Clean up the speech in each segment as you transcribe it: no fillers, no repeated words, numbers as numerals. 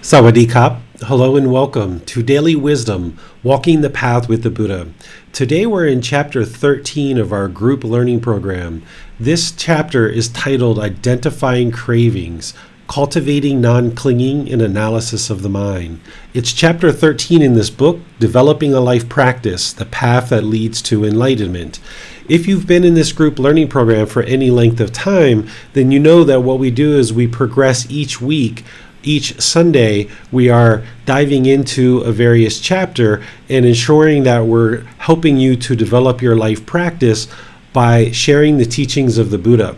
Sawadee-kap. Hello and welcome to Daily Wisdom, Walking the Path with the Buddha. Today we're in chapter 13 of our group learning program. This chapter is titled Identifying Cravings, Cultivating Non-Clinging and Analysis of the Mind. It's chapter 13 in this book, Developing a Life Practice, the Path that Leads to Enlightenment. If you've been in this group learning program for any length of time, then you know that what we do is we progress each week. Each Sunday, we are diving into a various chapter and ensuring that we're helping you to develop your life practice by sharing the teachings of the Buddha.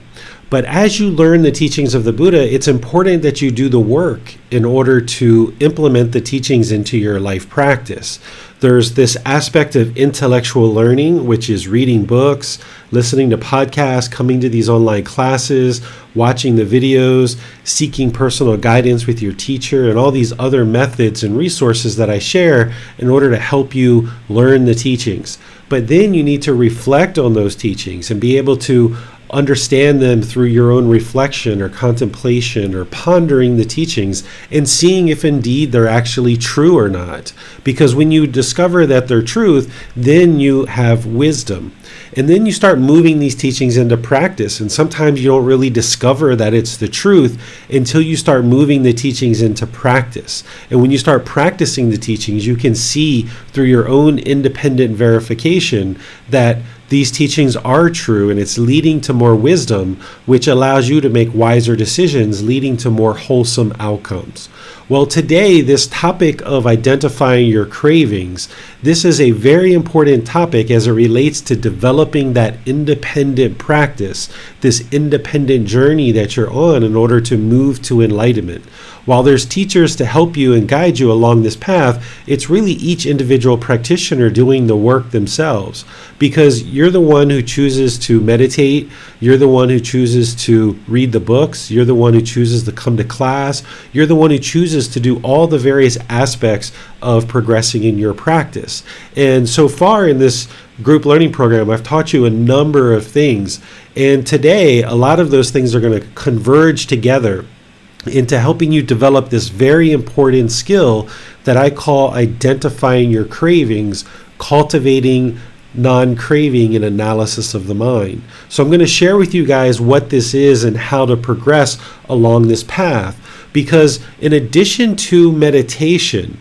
But as you learn the teachings of the Buddha, it's important that you do the work in order to implement the teachings into your life practice. There's this aspect of intellectual learning, which is reading books, listening to podcasts, coming to these online classes, watching the videos, seeking personal guidance with your teacher, and all these other methods and resources that I share in order to help you learn the teachings. But then you need to reflect on those teachings and be able to understand them through your own reflection or contemplation or pondering the teachings and seeing if indeed they're actually true or not. Because when you discover that they're truth, then you have wisdom. And then you start moving these teachings into practice. And sometimes you don't really discover that it's the truth until you start moving the teachings into practice. And when you start practicing the teachings, you can see through your own independent verification that these teachings are true, and it's leading to more wisdom, which allows you to make wiser decisions, leading to more wholesome outcomes. Well, today, this topic of identifying your cravings, this is a very important topic as it relates to developing that independent practice, this independent journey that you're on in order to move to enlightenment. While there's teachers to help you and guide you along this path, it's really each individual practitioner doing the work themselves, because you're the one who chooses to meditate, you're the one who chooses to read the books, you're the one who chooses to come to class, you're the one who chooses to do all the various aspects of progressing in your practice. And so far in this group learning program, I've taught you a number of things, and today a lot of those things are going to converge together into helping you develop this very important skill that I call identifying your cravings, cultivating non-craving and analysis of the mind. So I'm going to share with you guys what this is and how to progress along this path, because in addition to meditation,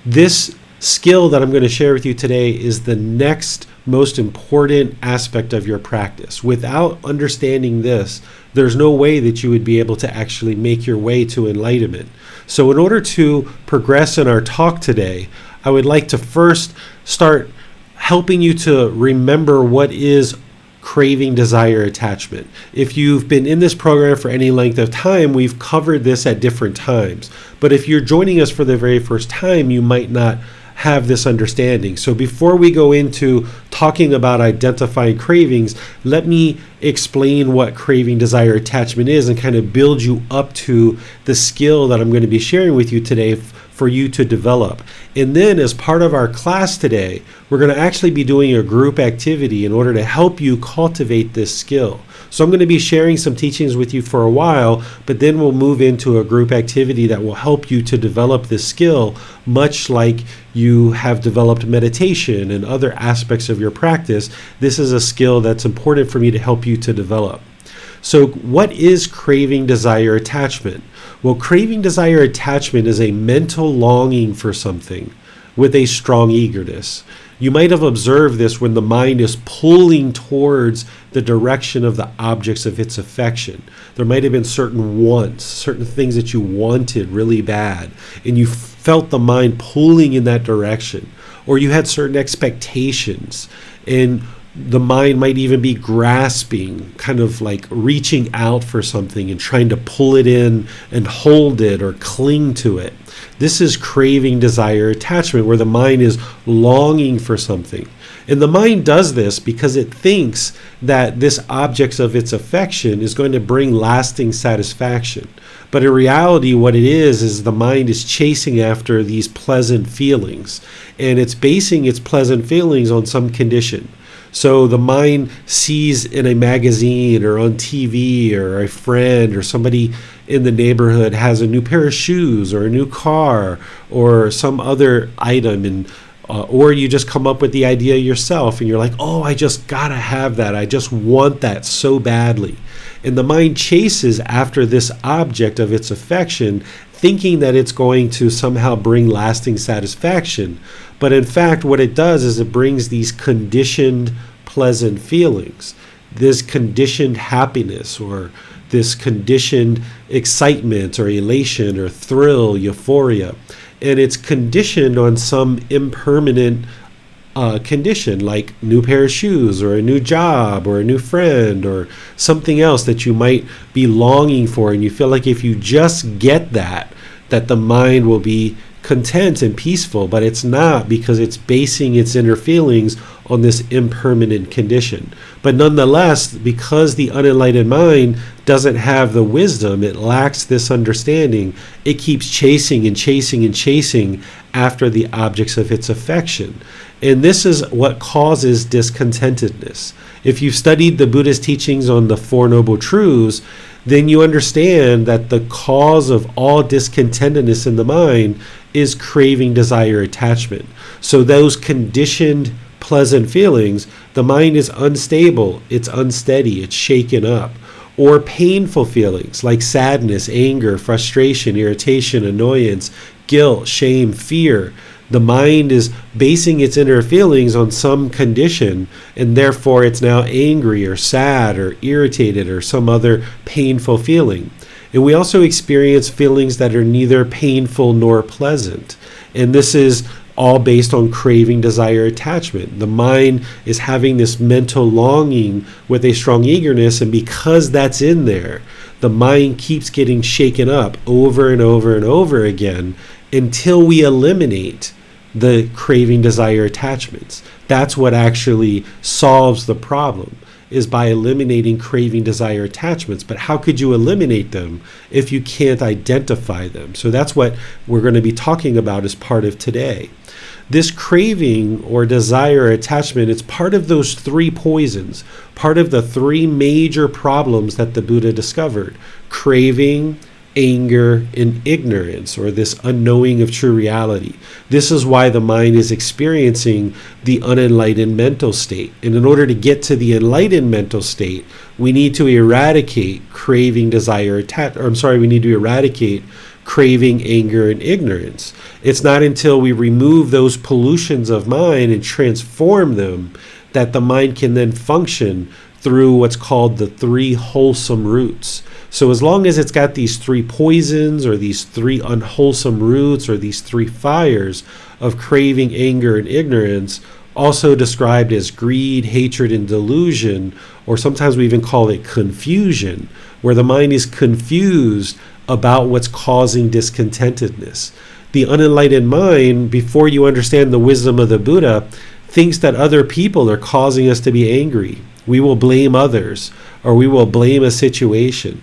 this skill that I'm going to share with you today is the next most important aspect of your practice. Without understanding this, there's no way that you would be able to actually make your way to enlightenment. So in order to progress in our talk today, I would like to first start helping you to remember what is craving, desire, attachment. If you've been in this program for any length of time, we've covered this at different times. But if you're joining us for the very first time, you might not have this understanding. So before we go into talking about identifying cravings, let me explain what craving, desire, attachment is and kind of build you up to the skill that I'm going to be sharing with you today for you to develop. And then as part of our class today, we're going to actually be doing a group activity in order to help you cultivate this skill. So I'm going to be sharing some teachings with you for a while, but then we'll move into a group activity that will help you to develop this skill, much like you have developed meditation and other aspects of your practice. This is a skill that's important for me to help you to develop. So what is craving, desire, attachment? Well, craving, desire, attachment is a mental longing for something with a strong eagerness. You might have observed this when the mind is pulling towards the direction of the objects of its affection. There might have been certain wants, certain things that you wanted really bad, and you felt the mind pulling in that direction. Or you had certain expectations, and the mind might even be grasping, kind of like reaching out for something and trying to pull it in and hold it or cling to it. This is craving, desire, attachment, where the mind is longing for something. And the mind does this because it thinks that this object of its affection is going to bring lasting satisfaction. But in reality, what it is the mind is chasing after these pleasant feelings, and it's basing its pleasant feelings on some condition. So the mind sees in a magazine or on TV or a friend or somebody in the neighborhood has a new pair of shoes or a new car or some other item, and or you just come up with the idea yourself and you're like, oh, I just gotta have that. I just want that so badly. And the mind chases after this object of its affection, thinking that it's going to somehow bring lasting satisfaction. But in fact, what it does is it brings these conditioned pleasant feelings, this conditioned happiness, or this conditioned excitement or elation or thrill, euphoria. And it's conditioned on some impermanent condition, like new pair of shoes or a new job or a new friend or something else that you might be longing for, and you feel like if you just get that the mind will be content and peaceful. But it's not, because it's basing its inner feelings on this impermanent condition. But nonetheless, because the unenlightened mind doesn't have the wisdom, it lacks this understanding, it keeps chasing and chasing and chasing after the objects of its affection. And this is what causes discontentedness. If you've studied the Buddhist teachings on the Four Noble Truths, then you understand that the cause of all discontentedness in the mind is craving, desire, attachment. So those conditioned pleasant feelings, the mind is unstable, it's unsteady, it's shaken up. Or painful feelings like sadness, anger, frustration, irritation, annoyance, guilt, shame, fear. The mind is basing its inner feelings on some condition, and therefore it's now angry or sad or irritated or some other painful feeling. And we also experience feelings that are neither painful nor pleasant. And this is all based on craving, desire, attachment. The mind is having this mental longing with a strong eagerness, and because that's in there, the mind keeps getting shaken up over and over and over again until we eliminate the craving, desire, attachments. That's what actually solves the problem, is by eliminating craving, desire, attachments. But how could you eliminate them if you can't identify them? So that's what we're going to be talking about as part of today. This craving or desire or attachment is part of those three poisons, part of the three major problems that the Buddha discovered: craving, anger, and ignorance, or this unknowing of true reality. This is why the mind is experiencing the unenlightened mental state. And in order to get to the enlightened mental state, we need to eradicate craving, desire, we need to eradicate craving, anger, and ignorance. It's not until we remove those pollutions of mind and transform them that the mind can then function through what's called the three wholesome roots. So as long as it's got these three poisons or these three unwholesome roots or these three fires of craving, anger, and ignorance, also described as greed, hatred, and delusion, or sometimes we even call it confusion, where the mind is confused about what's causing discontentedness. The unenlightened mind, before you understand the wisdom of the Buddha, thinks that other people are causing us to be angry. We will blame others, or we will blame a situation.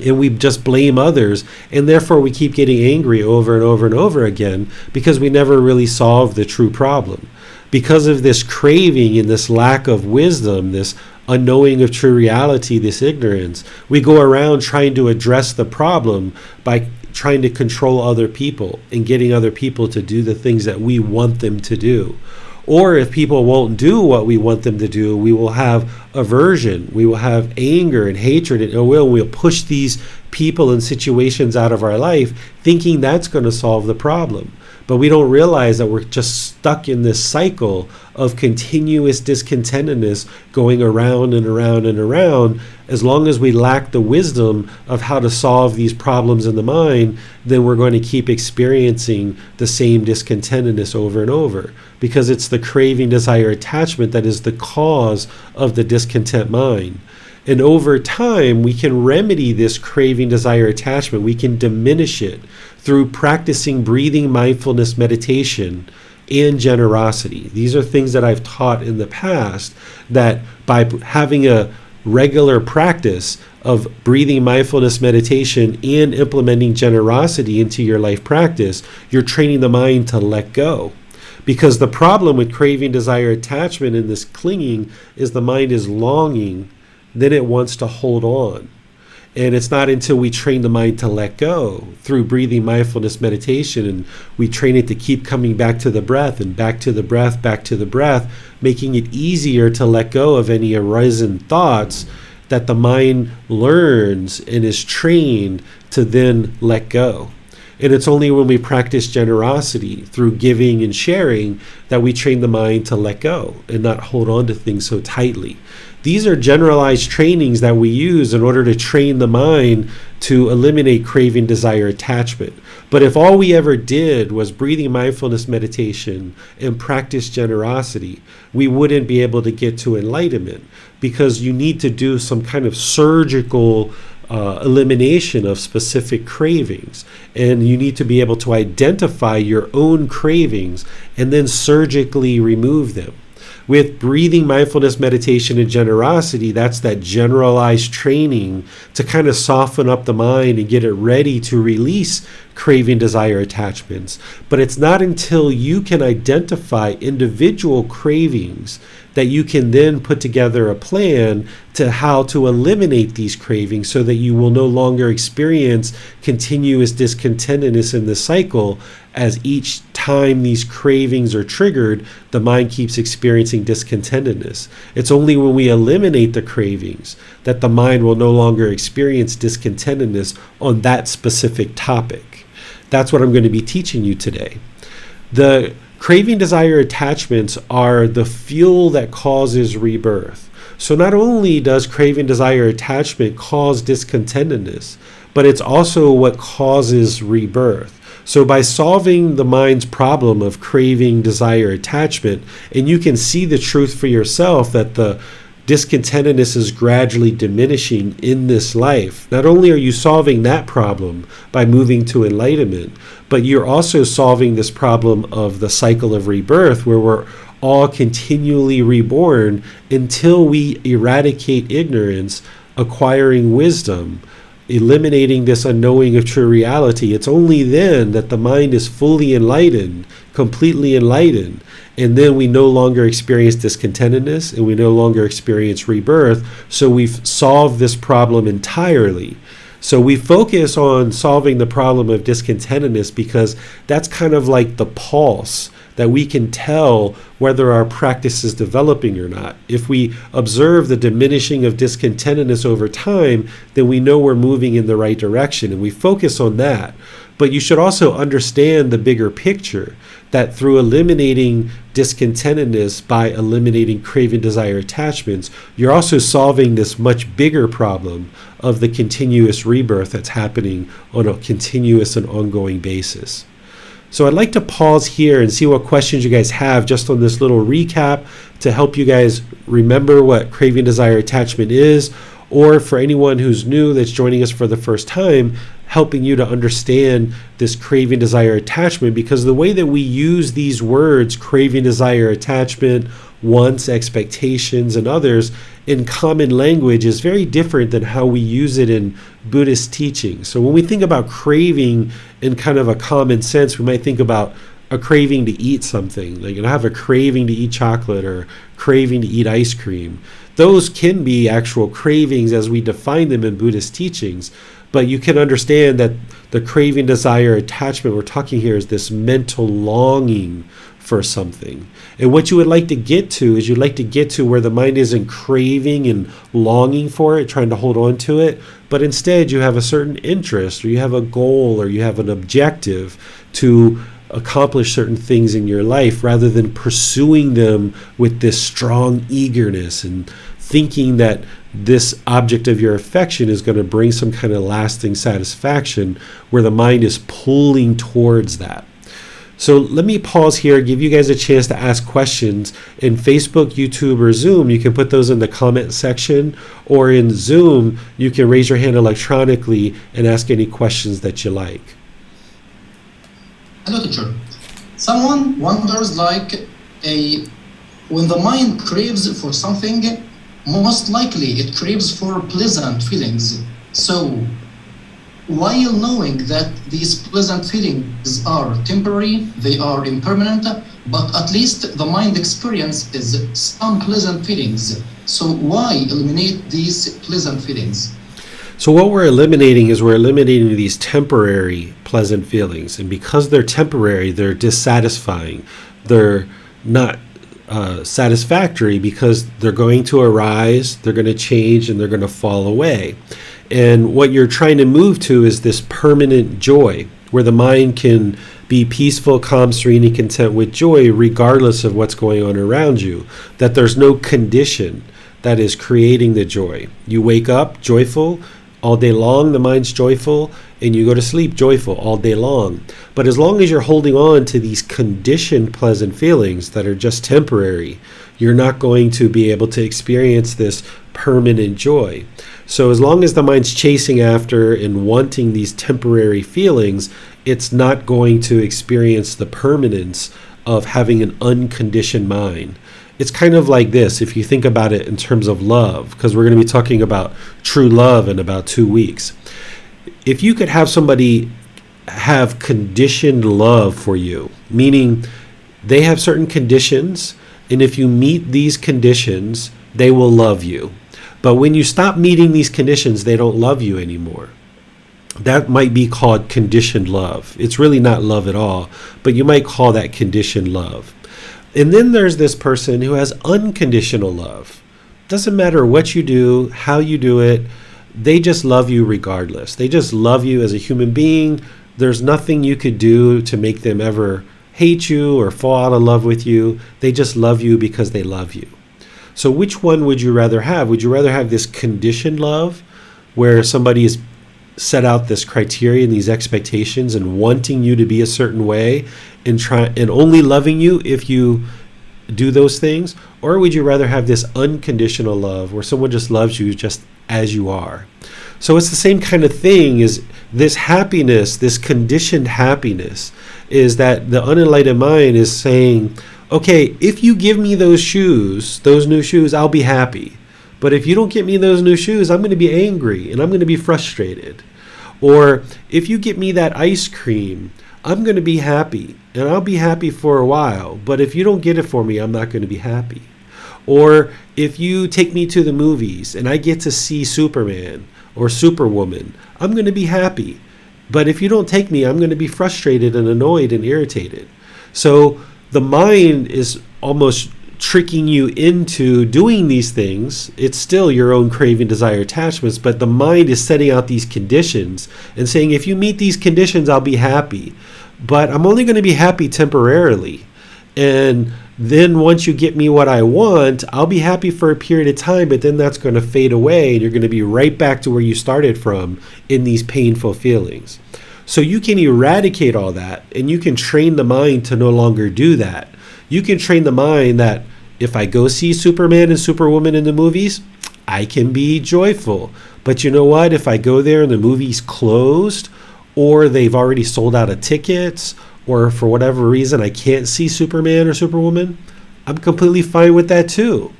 And we just blame others, and therefore we keep getting angry over and over and over again because we never really solve the true problem. Because of this craving and this lack of wisdom, this unknowing of true reality, this ignorance, we go around trying to address the problem by trying to control other people and getting other people to do the things that we want them to do. Or if people won't do what we want them to do, we will have aversion, we will have anger and hatred and ill will. We'll push these people and situations out of our life thinking that's going to solve the problem. But we don't realize that we're just stuck in this cycle of continuous discontentedness going around and around and around. As long as we lack the wisdom of how to solve these problems in the mind, then we're going to keep experiencing the same discontentedness over and over, because it's the craving, desire, attachment that is the cause of the discontent mind. And over time, we can remedy this craving, desire, attachment. We can diminish it through practicing breathing, mindfulness, meditation, and generosity. These are things that I've taught in the past, that by having a regular practice of breathing, mindfulness, meditation, and implementing generosity into your life practice, you're training the mind to let go. Because the problem with craving, desire, attachment, and this clinging is the mind is longing, then it wants to hold on. And it's not until we train the mind to let go through breathing, mindfulness, meditation, and we train it to keep coming back to the breath and back to the breath, back to the breath, making it easier to let go of any arisen thoughts, that the mind learns and is trained to then let go. And it's only when we practice generosity through giving and sharing that we train the mind to let go and not hold on to things so tightly. These are generalized trainings that we use in order to train the mind to eliminate craving, desire, attachment. But if all we ever did was breathing, mindfulness, meditation, and practice generosity, we wouldn't be able to get to enlightenment, because you need to do some kind of surgical elimination of specific cravings, and you need to be able to identify your own cravings and then surgically remove them. With breathing, mindfulness, meditation, and generosity, that's that generalized training to kind of soften up the mind and get it ready to release craving, desire, attachments. But it's not until you can identify individual cravings that you can then put together a plan to how to eliminate these cravings, so that you will no longer experience continuous discontentedness in the cycle. As each time these cravings are triggered, the mind keeps experiencing discontentedness. It's only when we eliminate the cravings that the mind will no longer experience discontentedness on that specific topic. That's what I'm going to be teaching you today. The craving, desire, attachments are the fuel that causes rebirth. So not only does craving, desire, attachment cause discontentedness, but it's also what causes rebirth. So by solving the mind's problem of craving, desire, attachment, and you can see the truth for yourself that the discontentedness is gradually diminishing in this life. Not only are you solving that problem by moving to enlightenment, but you're also solving this problem of the cycle of rebirth, where we're all continually reborn until we eradicate ignorance, acquiring wisdom, eliminating this unknowing of true reality. It's only then that the mind is fully enlightened, completely enlightened, and then we no longer experience discontentedness and we no longer experience rebirth. So we've solved this problem entirely. So we focus on solving the problem of discontentedness because that's kind of like the pulse that we can tell whether our practice is developing or not. If we observe the diminishing of discontentedness over time, then we know we're moving in the right direction, and we focus on that. But you should also understand the bigger picture, that through eliminating discontentedness by eliminating craving, desire, attachments, you're also solving this much bigger problem of the continuous rebirth that's happening on a continuous and ongoing basis. So I'd like to pause here and see what questions you guys have just on this little recap to help you guys remember what craving, desire, attachment is, or for anyone who's new that's joining us for the first time, helping you to understand this craving, desire, attachment, because the way that we use these words, craving, desire, attachment, wants, expectations, and others in common language is very different than how we use it in Buddhist teaching. So when we think about craving in kind of a common sense, we might think about a craving to eat something. Like, I have a craving to eat chocolate or craving to eat ice cream. Those can be actual cravings as we define them in Buddhist teachings. But you can understand that the craving, desire, attachment we're talking here is this mental longing for something. And what you would like to get to is you'd like to get to where the mind isn't craving and longing for it, trying to hold on to it, but instead you have a certain interest, or you have a goal, or you have an objective to accomplish certain things in your life, rather than pursuing them with this strong eagerness and thinking that this object of your affection is going to bring some kind of lasting satisfaction, where the mind is pulling towards that. So let me pause here, give you guys a chance to ask questions. In Facebook, YouTube, or Zoom, you can put those in the comment section, or in Zoom, you can raise your hand electronically and ask any questions that you like. Hello, teacher. Someone wonders, when the mind craves for something, most likely it craves for pleasant feelings. So, while knowing that these pleasant feelings are temporary, they are impermanent, but at least the mind experiences some pleasant feelings. So why eliminate these pleasant feelings? So what we're eliminating is we're eliminating these temporary pleasant feelings. And because they're temporary, they're dissatisfying. They're not satisfactory because they're going to arise, they're going to change, and they're going to fall away. And what you're trying to move to is this permanent joy, where the mind can be peaceful, calm, serene, and content with joy regardless of what's going on around you. That there's no condition that is creating the joy. You wake up joyful all day long, the mind's joyful, and you go to sleep joyful all day long. But as long as you're holding on to these conditioned pleasant feelings that are just temporary, you're not going to be able to experience this permanent joy. So as long as the mind's chasing after and wanting these temporary feelings, it's not going to experience the permanence of having an unconditioned mind. It's kind of like this, if you think about it in terms of love, because we're going to be talking about true love in about 2 weeks. If you could have somebody have conditioned love for you, meaning they have certain conditions, and if you meet these conditions, they will love you. But when you stop meeting these conditions, they don't love you anymore. That might be called conditioned love. It's really not love at all, but you might call that conditioned love. And then there's this person who has unconditional love. Doesn't matter what you do, how you do it, they just love you regardless. They just love you as a human being. There's nothing you could do to make them ever hate you or fall out of love with you. They just love you because they love you. So which one would you rather have? Would you rather have this conditioned love where somebody is set out this criteria and these expectations and wanting you to be a certain way and only loving you if you do those things? Or would you rather have this unconditional love where someone just loves you just as you are? So it's the same kind of thing. Is this happiness, this conditioned happiness, is that the unenlightened mind is saying, okay, if you give me those shoes, those new shoes, I'll be happy. But if you don't get me those new shoes, I'm going to be angry and I'm going to be frustrated. Or if you get me that ice cream, I'm going to be happy and I'll be happy for a while. But if you don't get it for me, I'm not going to be happy. Or if you take me to the movies and I get to see Superman or Superwoman, I'm going to be happy. But if you don't take me, I'm going to be frustrated and annoyed and irritated. So the mind is almost tricking you into doing these things. It's still your own craving, desire, attachments, but the mind is setting out these conditions and saying, if you meet these conditions, I'll be happy. But I'm only going to be happy temporarily. And then once you get me what I want, I'll be happy for a period of time, but then that's going to fade away and you're going to be right back to where you started from in these painful feelings. So you can eradicate all that and you can train the mind to no longer do that. You can train the mind that if I go see Superman and Superwoman in the movies, I can be joyful. But you know what? If I go there and the movie's closed, or they've already sold out of tickets, or for whatever reason I can't see Superman or Superwoman, I'm completely fine with that too.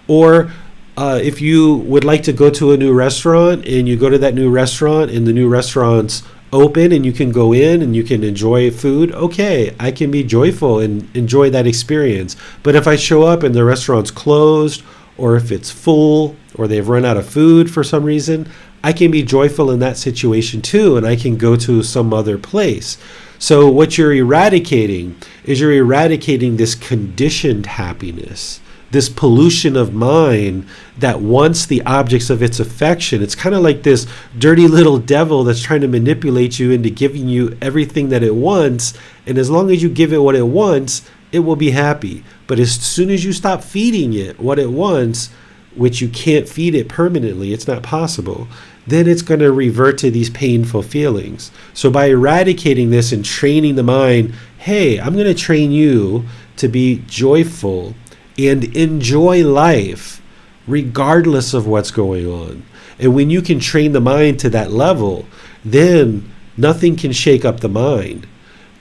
Or if you would like to go to a new restaurant and you go to that new restaurant and the new restaurant's open and you can go in and you can enjoy food, okay, I can be joyful and enjoy that experience. But if I show up and the restaurant's closed, or if it's full, or they've run out of food for some reason, I can be joyful in that situation too, and I can go to some other place. So what you're eradicating is you're eradicating this conditioned happiness, this pollution of mind that wants the objects of its affection. It's kind of like this dirty little devil that's trying to manipulate you into giving you everything that it wants. And as long as you give it what it wants, it will be happy. But as soon as you stop feeding it what it wants, which you can't feed it permanently, it's not possible, then it's going to revert to these painful feelings. So by eradicating this and training the mind, hey, I'm going to train you to be joyful and enjoy life regardless of what's going on. And when you can train the mind to that level, then nothing can shake up the mind.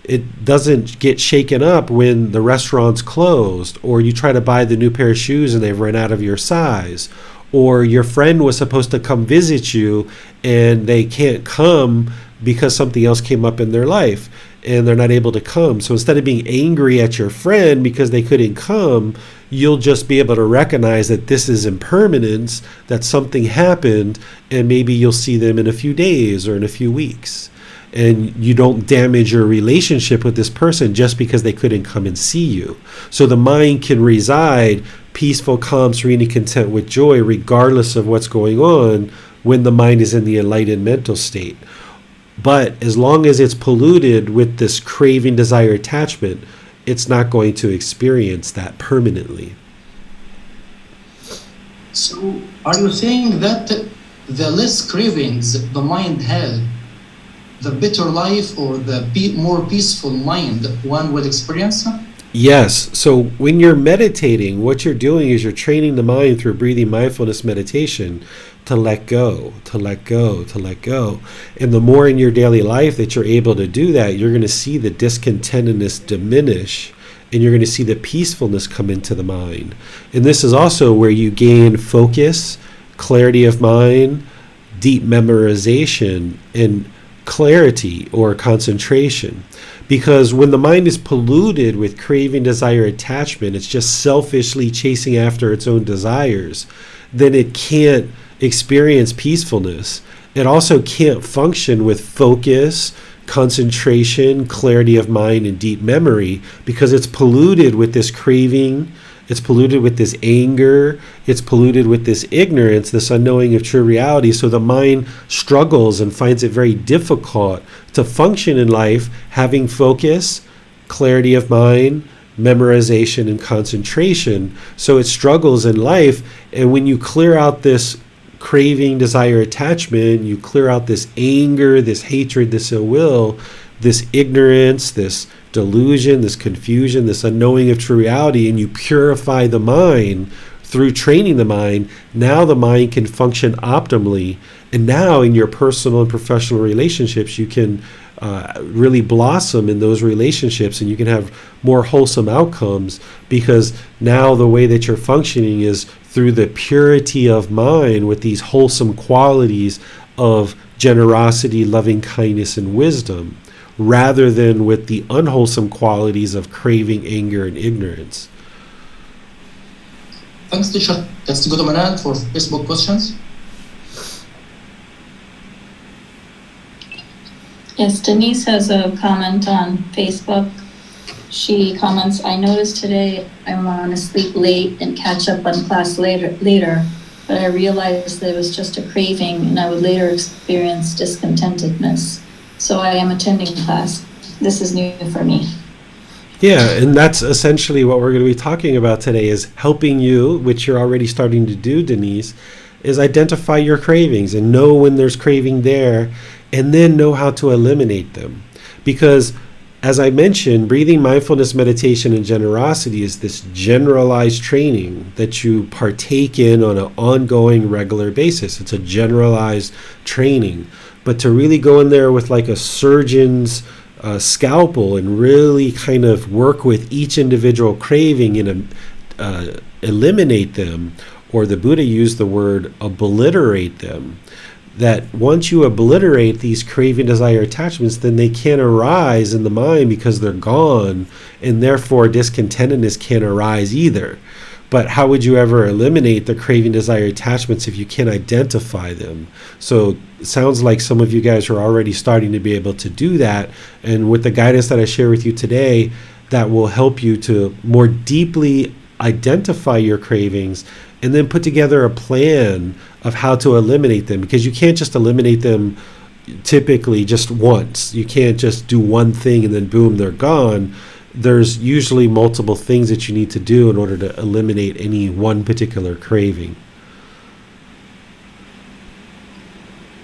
It doesn't get shaken up when the restaurant's closed, or you try to buy the new pair of shoes and they've run out of your size, or your friend was supposed to come visit you and they can't come because something else came up in their life and they're not able to come. So instead of being angry at your friend because they couldn't come, you'll just be able to recognize that this is impermanence, that something happened, and maybe you'll see them in a few days or in a few weeks. And you don't damage your relationship with this person just because they couldn't come and see you. So the mind can reside peaceful, calm, serene, and content with joy, regardless of what's going on when the mind is in the enlightened mental state. But as long as it's polluted with this craving, desire, attachment, it's not going to experience that permanently. So, are you saying that the less cravings the mind has, the better life or the more peaceful mind one will experience? Yes. So when you're meditating, what you're doing is you're training the mind through breathing mindfulness meditation to let go, to let go, to let go. And the more in your daily life that you're able to do that, you're going to see the discontentedness diminish, and you're going to see the peacefulness come into the mind. And this is also where you gain focus, clarity of mind, deep memorization, and clarity or concentration. Because when the mind is polluted with craving, desire, attachment, it's just selfishly chasing after its own desires, then it can't experience peacefulness. It also can't function with focus, concentration, clarity of mind, and deep memory, because it's polluted with this craving, it's polluted with this anger, it's polluted with this ignorance, this unknowing of true reality. So the mind struggles and finds it very difficult to function in life having focus, clarity of mind, memorization, and concentration. So it struggles in life. And when you clear out this craving, desire, attachment, you clear out this anger, this hatred, this ill will, this ignorance, this delusion, this confusion, this unknowing of true reality, and you purify the mind through training the mind, now the mind can function optimally. And now in your personal and professional relationships, you can really blossom in those relationships, and you can have more wholesome outcomes, because now the way that you're functioning is through the purity of mind with these wholesome qualities of generosity, loving kindness, and wisdom, rather than with the unwholesome qualities of craving, anger, and ignorance. Thanks, teacher. Let's go to Manan for Facebook questions. Yes, Denise has a comment on Facebook. She comments, I noticed today I want to sleep late and catch up on class later, but I realized that it was just a craving and I would later experience discontentedness. So I am attending class. This is new for me. Yeah, and that's essentially what we're going to be talking about today, is helping you, which you're already starting to do, Denise, is identify your cravings and know when there's craving there, and then know how to eliminate them. Because as I mentioned, breathing mindfulness meditation and generosity is this generalized training that you partake in on an ongoing, regular basis. It's a generalized training. But to really go in there with like a surgeon's scalpel and really kind of work with each individual craving and eliminate them, or the Buddha used the word obliterate them, that once you obliterate these craving, desire, attachments, then they can't arise in the mind because they're gone, and therefore discontentedness can't arise either. But how would you ever eliminate the craving, desire, attachments if you can't identify them? So it sounds like some of you guys are already starting to be able to do that. And with the guidance that I share with you today, that will help you to more deeply identify your cravings and then put together a plan of how to eliminate them. Because you can't just eliminate them typically just once. You can't just do one thing and then boom, they're gone. There's usually multiple things that you need to do in order to eliminate any one particular craving.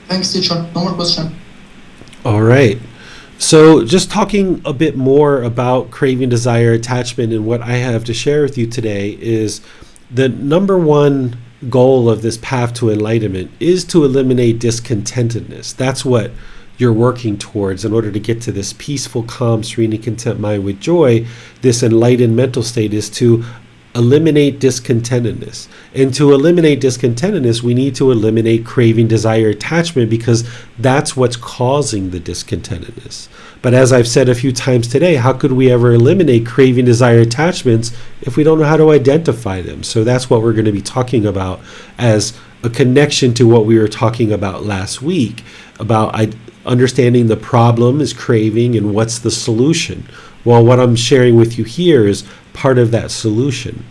Thanks, teacher. No more question. All right. So just talking a bit more about craving, desire, attachment, and what I have to share with you today is the number one goal of this path to enlightenment is to eliminate discontentedness. That's what you're working towards in order to get to this peaceful, calm, serene, and content mind with joy. This enlightened mental state is to eliminate discontentedness. And to eliminate discontentedness, we need to eliminate craving, desire, attachment, because that's what's causing the discontentedness. But as I've said a few times today, how could we ever eliminate craving, desire, attachments if we don't know how to identify them? So that's what we're going to be talking about as a connection to what we were talking about last week, about understanding the problem is craving and what's the solution. Well, what I'm sharing with you here is part of that solution.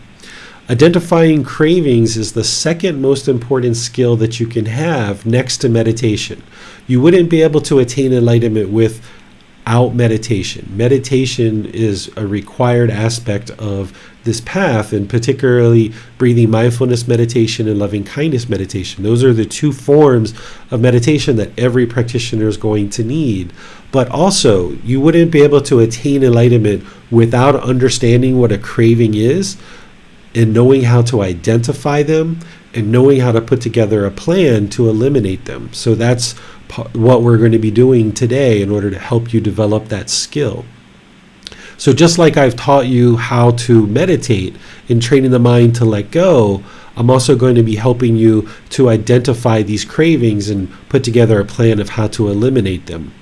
Identifying cravings is the second most important skill that you can have next to meditation. You wouldn't be able to attain enlightenment without meditation. Meditation is a required aspect of this path, and particularly breathing mindfulness meditation and loving kindness meditation. Those are the two forms of meditation that every practitioner is going to need. But also, you wouldn't be able to attain enlightenment without understanding what a craving is and knowing how to identify them and knowing how to put together a plan to eliminate them. So that's what we're going to be doing today in order to help you develop that skill. So just like I've taught you how to meditate in training the mind to let go, I'm also going to be helping you to identify these cravings and put together a plan of how to eliminate them.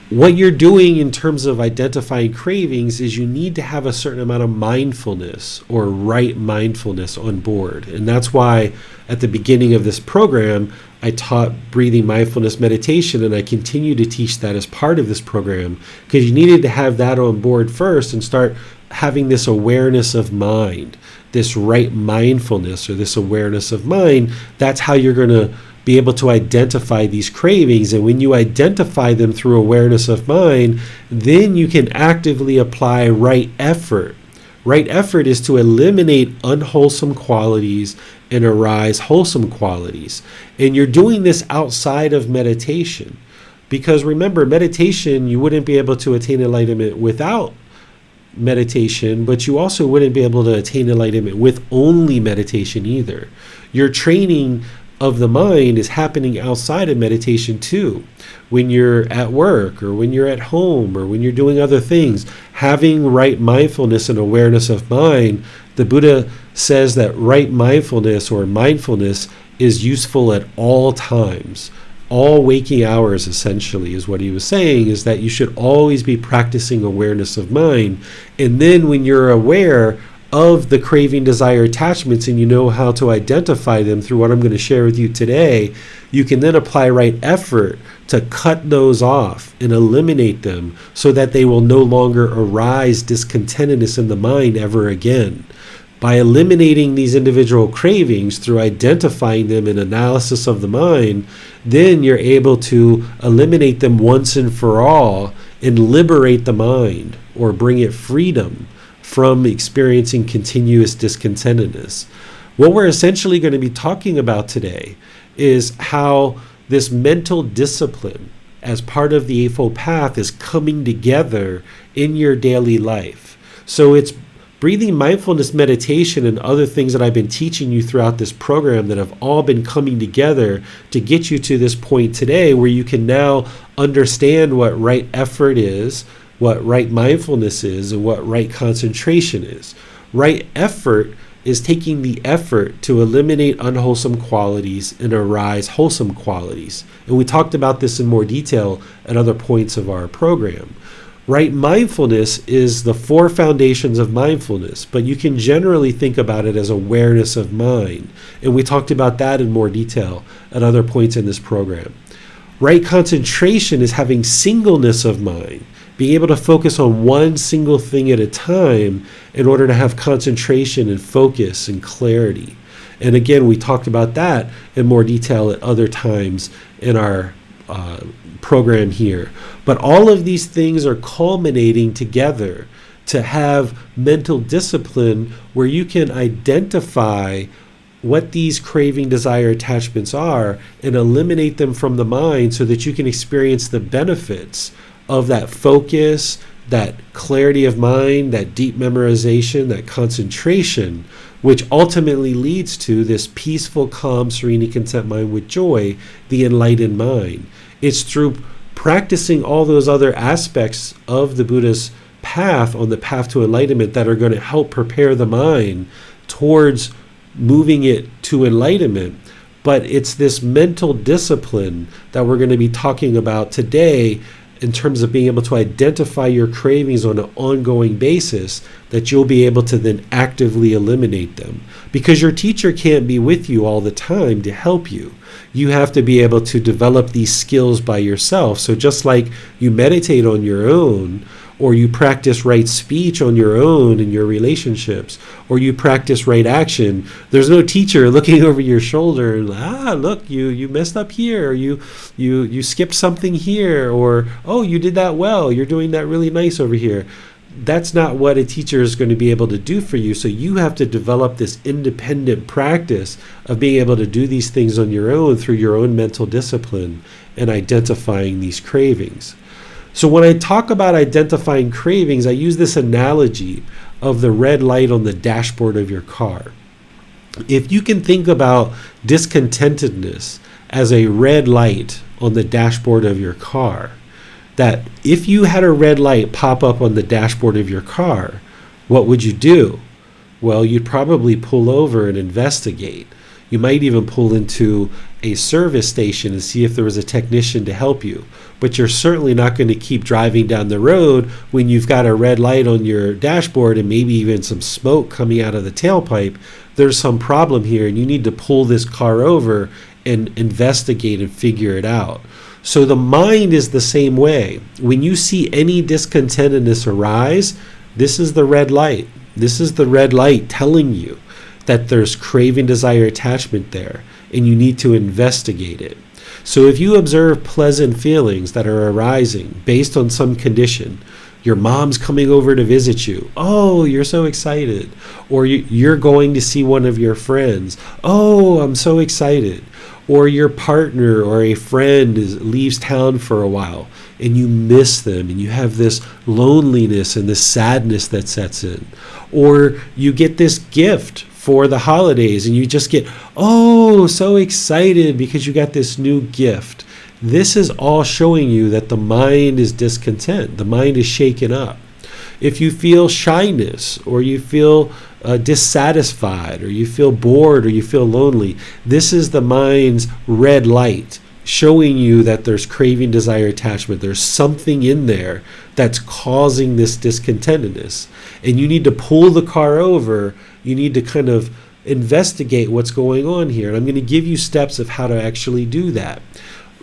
What you're doing in terms of identifying cravings is you need to have a certain amount of mindfulness or right mindfulness on board. And that's why at the beginning of this program, I taught breathing mindfulness meditation, and I continue to teach that as part of this program, because you needed to have that on board first and start having this awareness of mind, this right mindfulness or this awareness of mind. That's how you're going to be able to identify these cravings. And when you identify them through awareness of mind, then you can actively apply right effort. Right effort is to eliminate unwholesome qualities and arise wholesome qualities. And you're doing this outside of meditation. Because remember, meditation, you wouldn't be able to attain enlightenment without meditation, but you also wouldn't be able to attain enlightenment with only meditation either. Your training of the mind is happening outside of meditation too. When you're at work or when you're at home or when you're doing other things, having right mindfulness and awareness of mind, the Buddha says that right mindfulness or mindfulness is useful at all times. All waking hours, essentially, is what he was saying, is that you should always be practicing awareness of mind. And then when you're aware of the craving, desire, attachments, and you know how to identify them through what I'm going to share with you today, you can then apply right effort to cut those off and eliminate them so that they will no longer arise discontentedness in the mind ever again. By eliminating these individual cravings through identifying them in analysis of the mind, then you're able to eliminate them once and for all and liberate the mind, or bring it freedom from experiencing continuous discontentedness. What we're essentially going to be talking about today is how this mental discipline as part of the Eightfold Path is coming together in your daily life. So it's breathing mindfulness meditation and other things that I've been teaching you throughout this program that have all been coming together to get you to this point today where you can now understand what right effort is, what right mindfulness is, and what right concentration is. Right effort is taking the effort to eliminate unwholesome qualities and arise wholesome qualities. And we talked about this in more detail at other points of our program. Right mindfulness is the four foundations of mindfulness, but you can generally think about it as awareness of mind. And we talked about that in more detail at other points in this program. Right concentration is having singleness of mind, being able to focus on one single thing at a time in order to have concentration and focus and clarity. And again, we talked about that in more detail at other times in our program here. But all of these things are culminating together to have mental discipline where you can identify what these craving, desire, attachments are and eliminate them from the mind so that you can experience the benefits of that focus, that clarity of mind, that deep memorization, that concentration, which ultimately leads to this peaceful, calm, serene, and content mind with joy, the enlightened mind. It's through practicing all those other aspects of the Buddha's path on the path to enlightenment that are going to help prepare the mind towards moving it to enlightenment. But it's this mental discipline that we're going to be talking about today in terms of being able to identify your cravings on an ongoing basis, that you'll be able to then actively eliminate them. Because your teacher can't be with you all the time to help you. You have to be able to develop these skills by yourself. So just like you meditate on your own, or you practice right speech on your own in your relationships, or you practice right action, there's no teacher looking over your shoulder and, look, you messed up here, or you skipped something here, or, oh, you did that well, you're doing that really nice over here. That's not what a teacher is going to be able to do for you. So you have to develop this independent practice of being able to do these things on your own through your own mental discipline and identifying these cravings. So when I talk about identifying cravings, I use this analogy of the red light on the dashboard of your car. If you can think about discontentedness as a red light on the dashboard of your car, that if you had a red light pop up on the dashboard of your car, what would you do? Well, you'd probably pull over and investigate. You might even pull into a service station and see if there was a technician to help you. But you're certainly not going to keep driving down the road when you've got a red light on your dashboard and maybe even some smoke coming out of the tailpipe. There's some problem here, and you need to pull this car over and investigate and figure it out. So the mind is the same way. When you see any discontentedness arise, this is the red light. This is the red light telling you that there's craving, desire, attachment there, and you need to investigate it. So if you observe pleasant feelings that are arising based on some condition, your mom's coming over to visit you. Oh, you're so excited. Or you're going to see one of your friends. Oh, I'm so excited. Or your partner or a friend leaves town for a while and you miss them and you have this loneliness and this sadness that sets in. Or you get this gift for the holidays and you just get, oh, so excited because you got this new gift. This is all showing you that the mind is discontent. The mind is shaken up. If you feel shyness or you feel dissatisfied or you feel bored or you feel lonely, this is the mind's red light showing you that there's craving, desire, attachment. There's something in there that's causing this discontentedness. And you need to pull the car over. You need to kind of investigate what's going on here. And I'm going to give you steps of how to actually do that.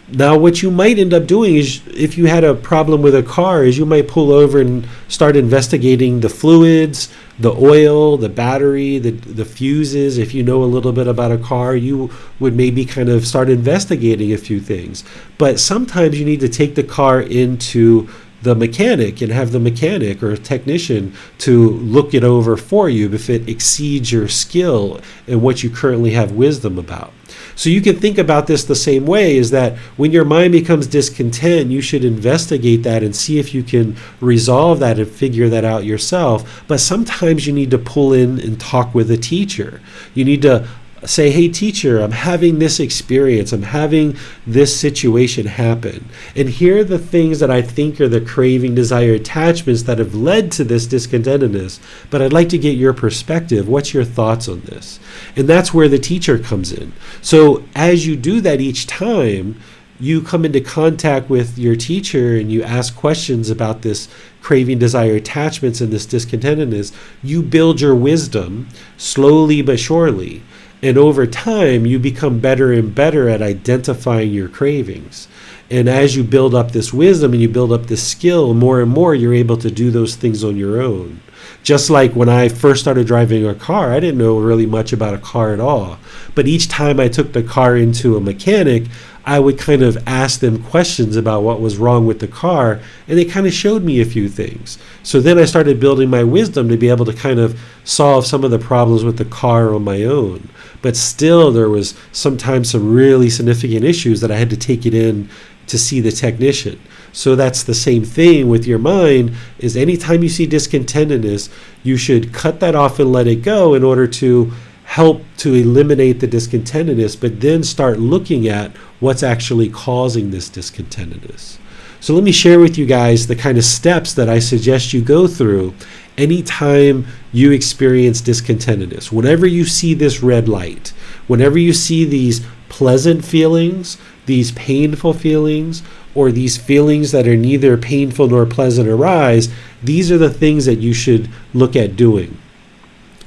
Now, what you might end up doing is, if you had a problem with a car, is you might pull over and start investigating the fluids, the oil, the battery, the fuses. If you know a little bit about a car, you would maybe kind of start investigating a few things. But sometimes you need to take the car into the mechanic and have the mechanic or technician to look it over for you if it exceeds your skill and what you currently have wisdom about. So you can think about this the same way, is that when your mind becomes discontent, you should investigate that and see if you can resolve that and figure that out yourself. But sometimes you need to pull in and talk with a teacher. You need to say, hey, teacher, I'm having this experience. I'm having this situation happen. And here are the things that I think are the craving, desire, attachments that have led to this discontentedness. But I'd like to get your perspective. What's your thoughts on this? And that's where the teacher comes in. So as you do that each time, you come into contact with your teacher and you ask questions about this craving, desire, attachments and this discontentedness, you build your wisdom slowly but surely. And over time, you become better and better at identifying your cravings. And as you build up this wisdom and you build up this skill, more and more you're able to do those things on your own. Just like when I first started driving a car, I didn't know really much about a car at all. But each time I took the car into a mechanic, I would kind of ask them questions about what was wrong with the car, and they kind of showed me a few things. So then I started building my wisdom to be able to kind of solve some of the problems with the car on my own. But still, there was sometimes some really significant issues that I had to take it in to see the technician. So that's the same thing with your mind, is anytime you see discontentedness, you should cut that off and let it go in order to help to eliminate the discontentedness, but then start looking at what's actually causing this discontentedness. So let me share with you guys the kind of steps that I suggest you go through anytime you experience discontentedness. Whenever you see this red light, whenever you see these pleasant feelings, these painful feelings, or these feelings that are neither painful nor pleasant arise, these are the things that you should look at doing.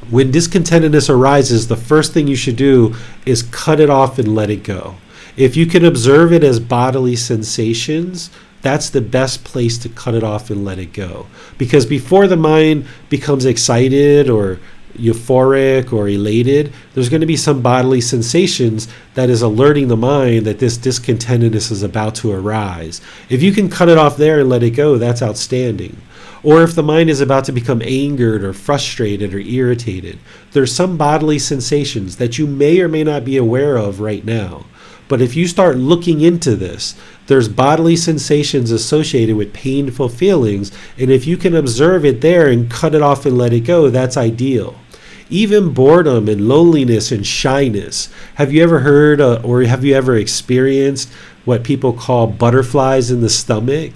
When discontentedness arises, the first thing you should do is cut it off and let it go. If you can observe it as bodily sensations, that's the best place to cut it off and let it go. Because before the mind becomes excited or euphoric or elated, there's going to be some bodily sensations that is alerting the mind that this discontentedness is about to arise. If you can cut it off there and let it go, that's outstanding. Or if the mind is about to become angered or frustrated or irritated, there's some bodily sensations that you may or may not be aware of right now. But if you start looking into this, there's bodily sensations associated with painful feelings, and if you can observe it there and cut it off and let it go, that's ideal. Even boredom and loneliness and shyness. Have you ever heard or have you ever experienced what people call butterflies in the stomach?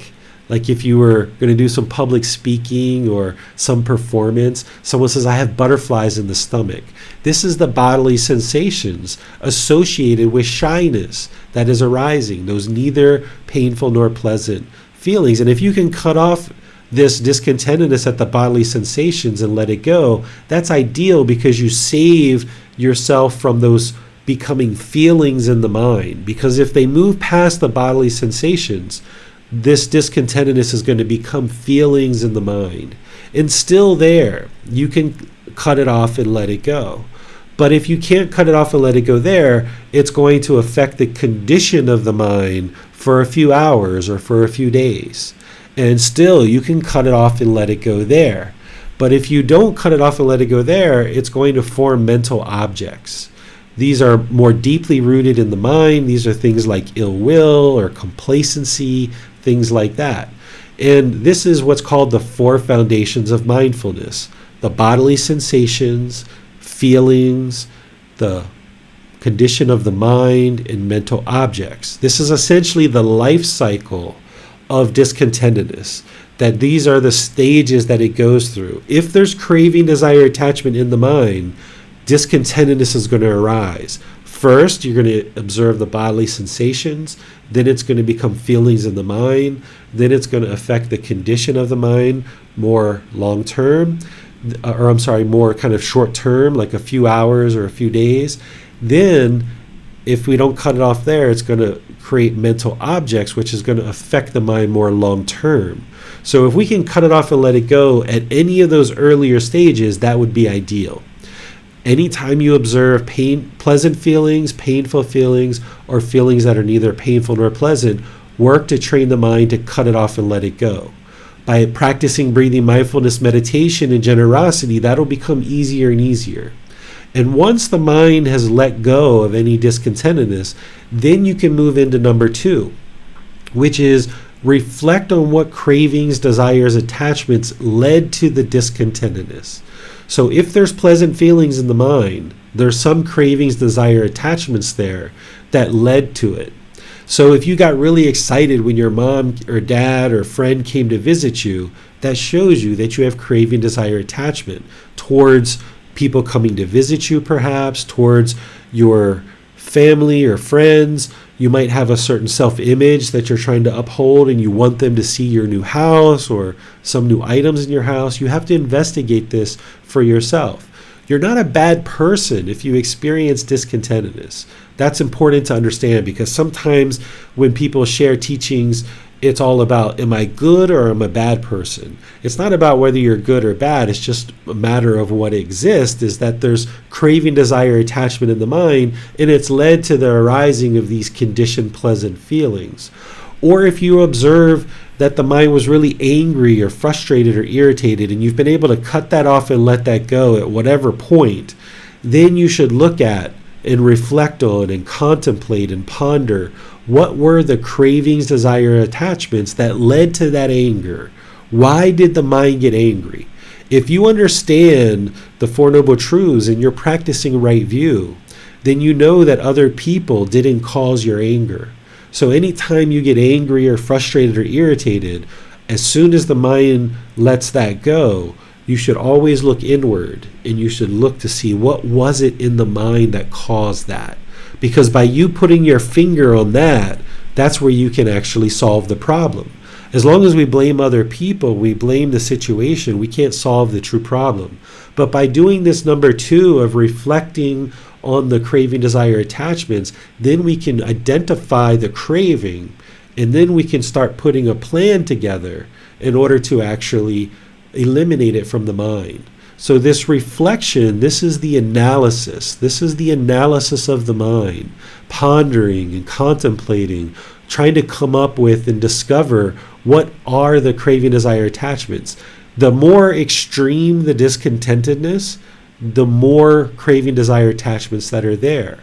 Like if you were going to do some public speaking or some performance, someone says, I have butterflies in the stomach. This is the bodily sensations associated with shyness that is arising, those neither painful nor pleasant feelings. And if you can cut off this discontentedness at the bodily sensations and let it go, that's ideal because you save yourself from those becoming feelings in the mind. Because if they move past the bodily sensations, this discontentedness is going to become feelings in the mind. And still there, you can cut it off and let it go. But if you can't cut it off and let it go there, it's going to affect the condition of the mind for a few hours or for a few days. And still, you can cut it off and let it go there. But if you don't cut it off and let it go there, it's going to form mental objects. These are more deeply rooted in the mind. These are things like ill will or complacency, things like that. And this is what's called the 4 foundations of mindfulness: the bodily sensations, feelings, the condition of the mind, and mental objects. This is essentially the life cycle of discontentedness, that these are the stages that it goes through. If there's craving, desire, attachment in the mind, discontentedness is going to arise. First, you're going to observe the bodily sensations, then it's going to become feelings in the mind, then it's going to affect the condition of the mind more long term, more kind of short term, like a few hours or a few days. Then, if we don't cut it off there, it's going to create mental objects, which is going to affect the mind more long term. So if we can cut it off and let it go at any of those earlier stages, that would be ideal. Anytime you observe pleasant feelings, painful feelings, or feelings that are neither painful nor pleasant, work to train the mind to cut it off and let it go. By practicing breathing mindfulness meditation and generosity, that'll become easier and easier. And once the mind has let go of any discontentedness, then you can move into number 2, which is reflect on what cravings, desires, attachments led to the discontentedness. So if there's pleasant feelings in the mind, there's some cravings, desire, attachments there that led to it. So if you got really excited when your mom or dad or friend came to visit you, that shows you that you have craving, desire, attachment towards people coming to visit you, perhaps towards your family or friends. You might have a certain self-image that you're trying to uphold and you want them to see your new house or some new items in your house. You have to investigate this for yourself. You're not a bad person if you experience discontentedness. That's important to understand, because sometimes when people share teachings, it's all about, am I good or am I a bad person? It's not about whether you're good or bad. It's just a matter of what exists, is that there's craving, desire, attachment in the mind, and it's led to the arising of these conditioned pleasant feelings. Or if you observe that the mind was really angry or frustrated or irritated, and you've been able to cut that off and let that go at whatever point, then you should look at and reflect on and contemplate and ponder what were the cravings, desire, attachments that led to that anger. Why did the mind get angry? If you understand the Four Noble Truths and you're practicing right view, then you know that other people didn't cause your anger. So anytime you get angry or frustrated or irritated, as soon as the mind lets that go, you should always look inward, and you should look to see what was it in the mind that caused that. Because by you putting your finger on that, that's where you can actually solve the problem. As long as we blame other people, we blame the situation, we can't solve the true problem. But by doing this number 2 of reflecting on the craving, desire, attachments, then we can identify the craving, and then we can start putting a plan together in order to actually eliminate it from the mind. So this reflection, this is the analysis. This is the analysis of the mind, pondering and contemplating, trying to come up with and discover what are the craving, desire, attachments. The more extreme the discontentedness, the more craving, desire, attachments that are there.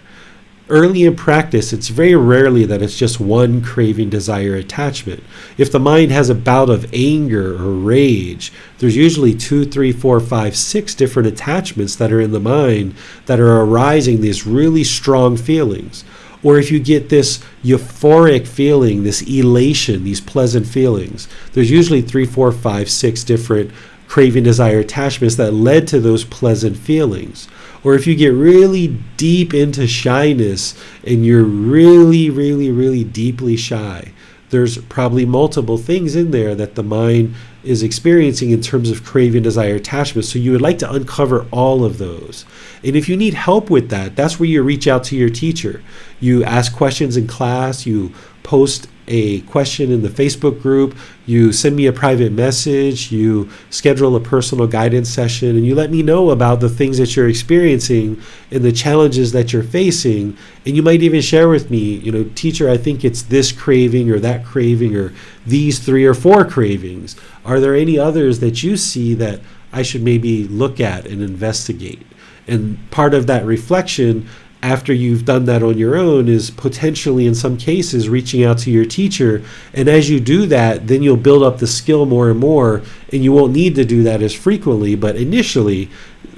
Early in practice, it's very rarely that it's just one craving, desire, attachment. If the mind has a bout of anger or rage, there's usually 2, 3, 4, 5, 6 different attachments that are in the mind that are arising these really strong feelings. Or if you get this euphoric feeling, this elation, these pleasant feelings, there's usually 3, 4, 5, 6 different craving, desire, attachments that led to those pleasant feelings. Or if you get really deep into shyness and you're really, really, really deeply shy, there's probably multiple things in there that the mind is experiencing in terms of craving, desire, attachment. So you would like to uncover all of those. And if you need help with that, that's where you reach out to your teacher. You ask questions in class, you post a question in the Facebook group, you send me a private message, you schedule a personal guidance session, and you let me know about the things that you're experiencing and the challenges that you're facing. And you might even share with me, teacher, I think it's this craving or that craving or these 3 or 4 cravings. Are there any others that you see that I should maybe look at and investigate? And part of that reflection after you've done that on your own is potentially in some cases reaching out to your teacher. And as you do that, then you'll build up the skill more and more, and you won't need to do that as frequently. But initially,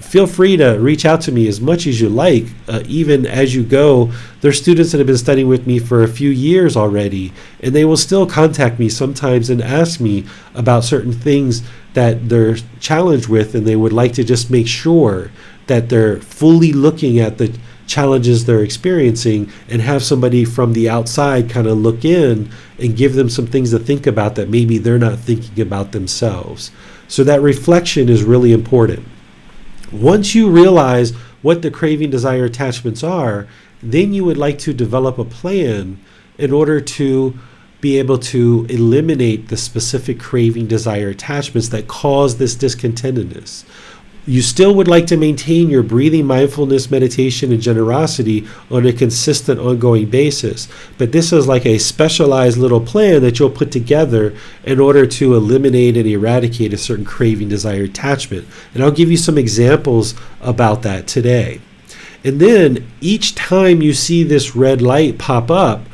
feel free to reach out to me as much as you like, even as you go. There's students that have been studying with me for a few years already, and they will still contact me sometimes and ask me about certain things that they're challenged with, and they would like to just make sure that they're fully looking at the challenges they're experiencing and have somebody from the outside kind of look in and give them some things to think about that maybe they're not thinking about themselves. So that reflection is really important. Once you realize what the craving, desire, attachments are, then you would like to develop a plan in order to be able to eliminate the specific craving, desire, attachments that cause this discontentedness. You still would like to maintain your breathing, mindfulness, meditation, and generosity on a consistent, ongoing basis. But this is like a specialized little plan that you'll put together in order to eliminate and eradicate a certain craving, desire, attachment. And I'll give you some examples about that today. And then each time you see this red light pop up,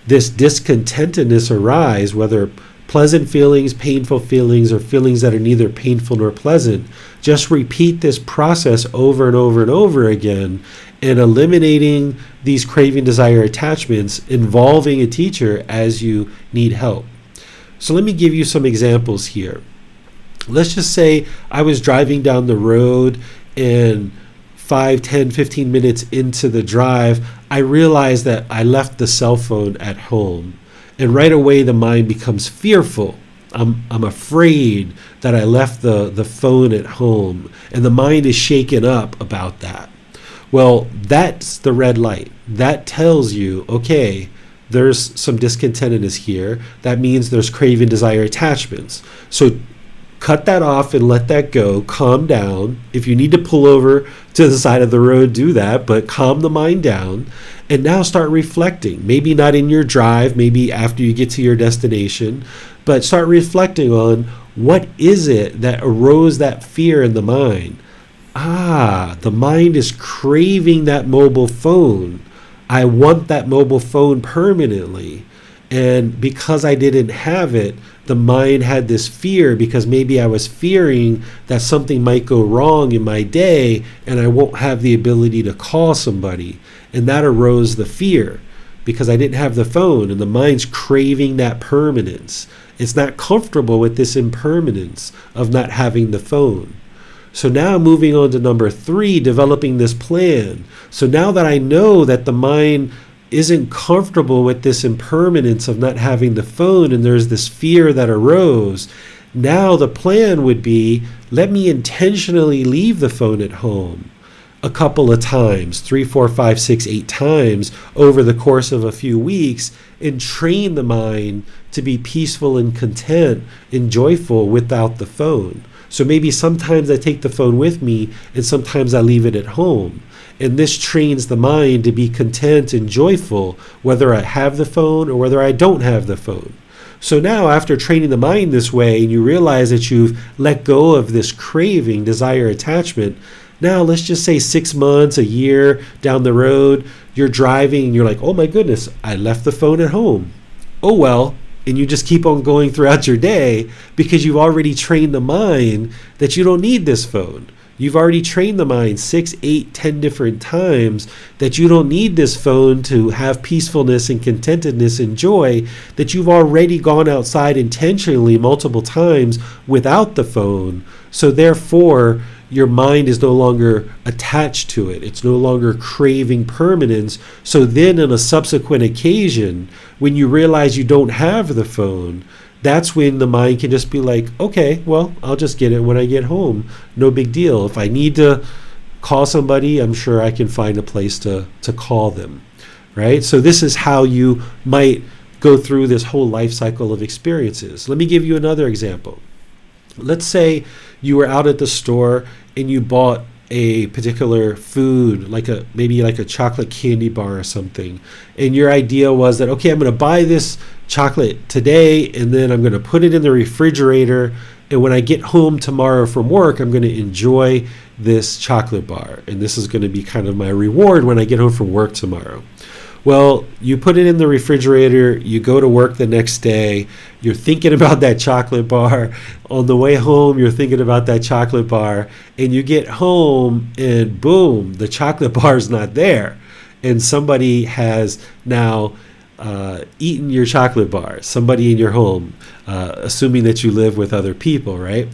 this discontentedness arise, whether pleasant feelings, painful feelings, or feelings that are neither painful nor pleasant, just repeat this process over and over and over again, and eliminating these craving, desire, attachments, involving a teacher as you need help. So let me give you some examples here. Let's just say I was driving down the road, and 5, 10, 15 minutes into the drive, I realized that I left the cell phone at home. And right away, the mind becomes fearful. I'm afraid that I left the phone at home, and the mind is shaken up about that. Well, that's the red light. That tells you, okay, there's some discontentedness here. That means there's craving, desire, attachments. So cut that off and let that go. Calm down. If you need to pull over to the side of the road, do that, but calm the mind down. And now start reflecting. Maybe not in your drive, maybe after you get to your destination, but start reflecting on what is it that arose that fear in the mind. The mind is craving that mobile phone. I want that mobile phone permanently. And because I didn't have it, the mind had this fear because maybe I was fearing that something might go wrong in my day and I won't have the ability to call somebody. And that arose the fear. because I didn't have the phone, and the mind's craving that permanence. It's not comfortable with this impermanence of not having the phone. So now moving on to number 3, developing this plan. So now that I know that the mind isn't comfortable with this impermanence of not having the phone, and there's this fear that arose, now the plan would be, let me intentionally leave the phone at home a couple of times, 3, 4, 5, 6, 8 times over the course of a few weeks, and train the mind to be peaceful and content and joyful without the phone. So maybe sometimes I take the phone with me and sometimes I leave it at home. And this trains the mind to be content and joyful whether I have the phone or whether I don't have the phone. So now, after training the mind this way, and you realize that you've let go of this craving, desire, attachment, now let's just say 6 months, a year down the road, you're driving and you're like, oh my goodness, I left the phone at home. Oh well. And you just keep on going throughout your day because you've already trained the mind that you don't need this phone. You've already trained the mind 6, 8, 10 different times that you don't need this phone to have peacefulness and contentedness and joy, that you've already gone outside intentionally multiple times without the phone. So therefore, your mind is no longer attached to it. It's no longer craving permanence. So then on a subsequent occasion, when you realize you don't have the phone, that's when the mind can just be like, okay, well, I'll just get it when I get home. No big deal. If I need to call somebody, I'm sure I can find a place to call them, right? So this is how you might go through this whole life cycle of experiences. Let me give you another example. Let's say you were out at the store and you bought a particular food, maybe like a chocolate candy bar or something. And your idea was that, okay, I'm going to buy this chocolate today and then I'm going to put it in the refrigerator. And when I get home tomorrow from work, I'm going to enjoy this chocolate bar. And this is going to be kind of my reward when I get home from work tomorrow. Well, you put it in the refrigerator, you go to work the next day, you're thinking about that chocolate bar. On the way home, you're thinking about that chocolate bar, and you get home and boom, the chocolate bar is not there. And somebody has now eaten your chocolate bar, somebody in your home, assuming that you live with other people, right?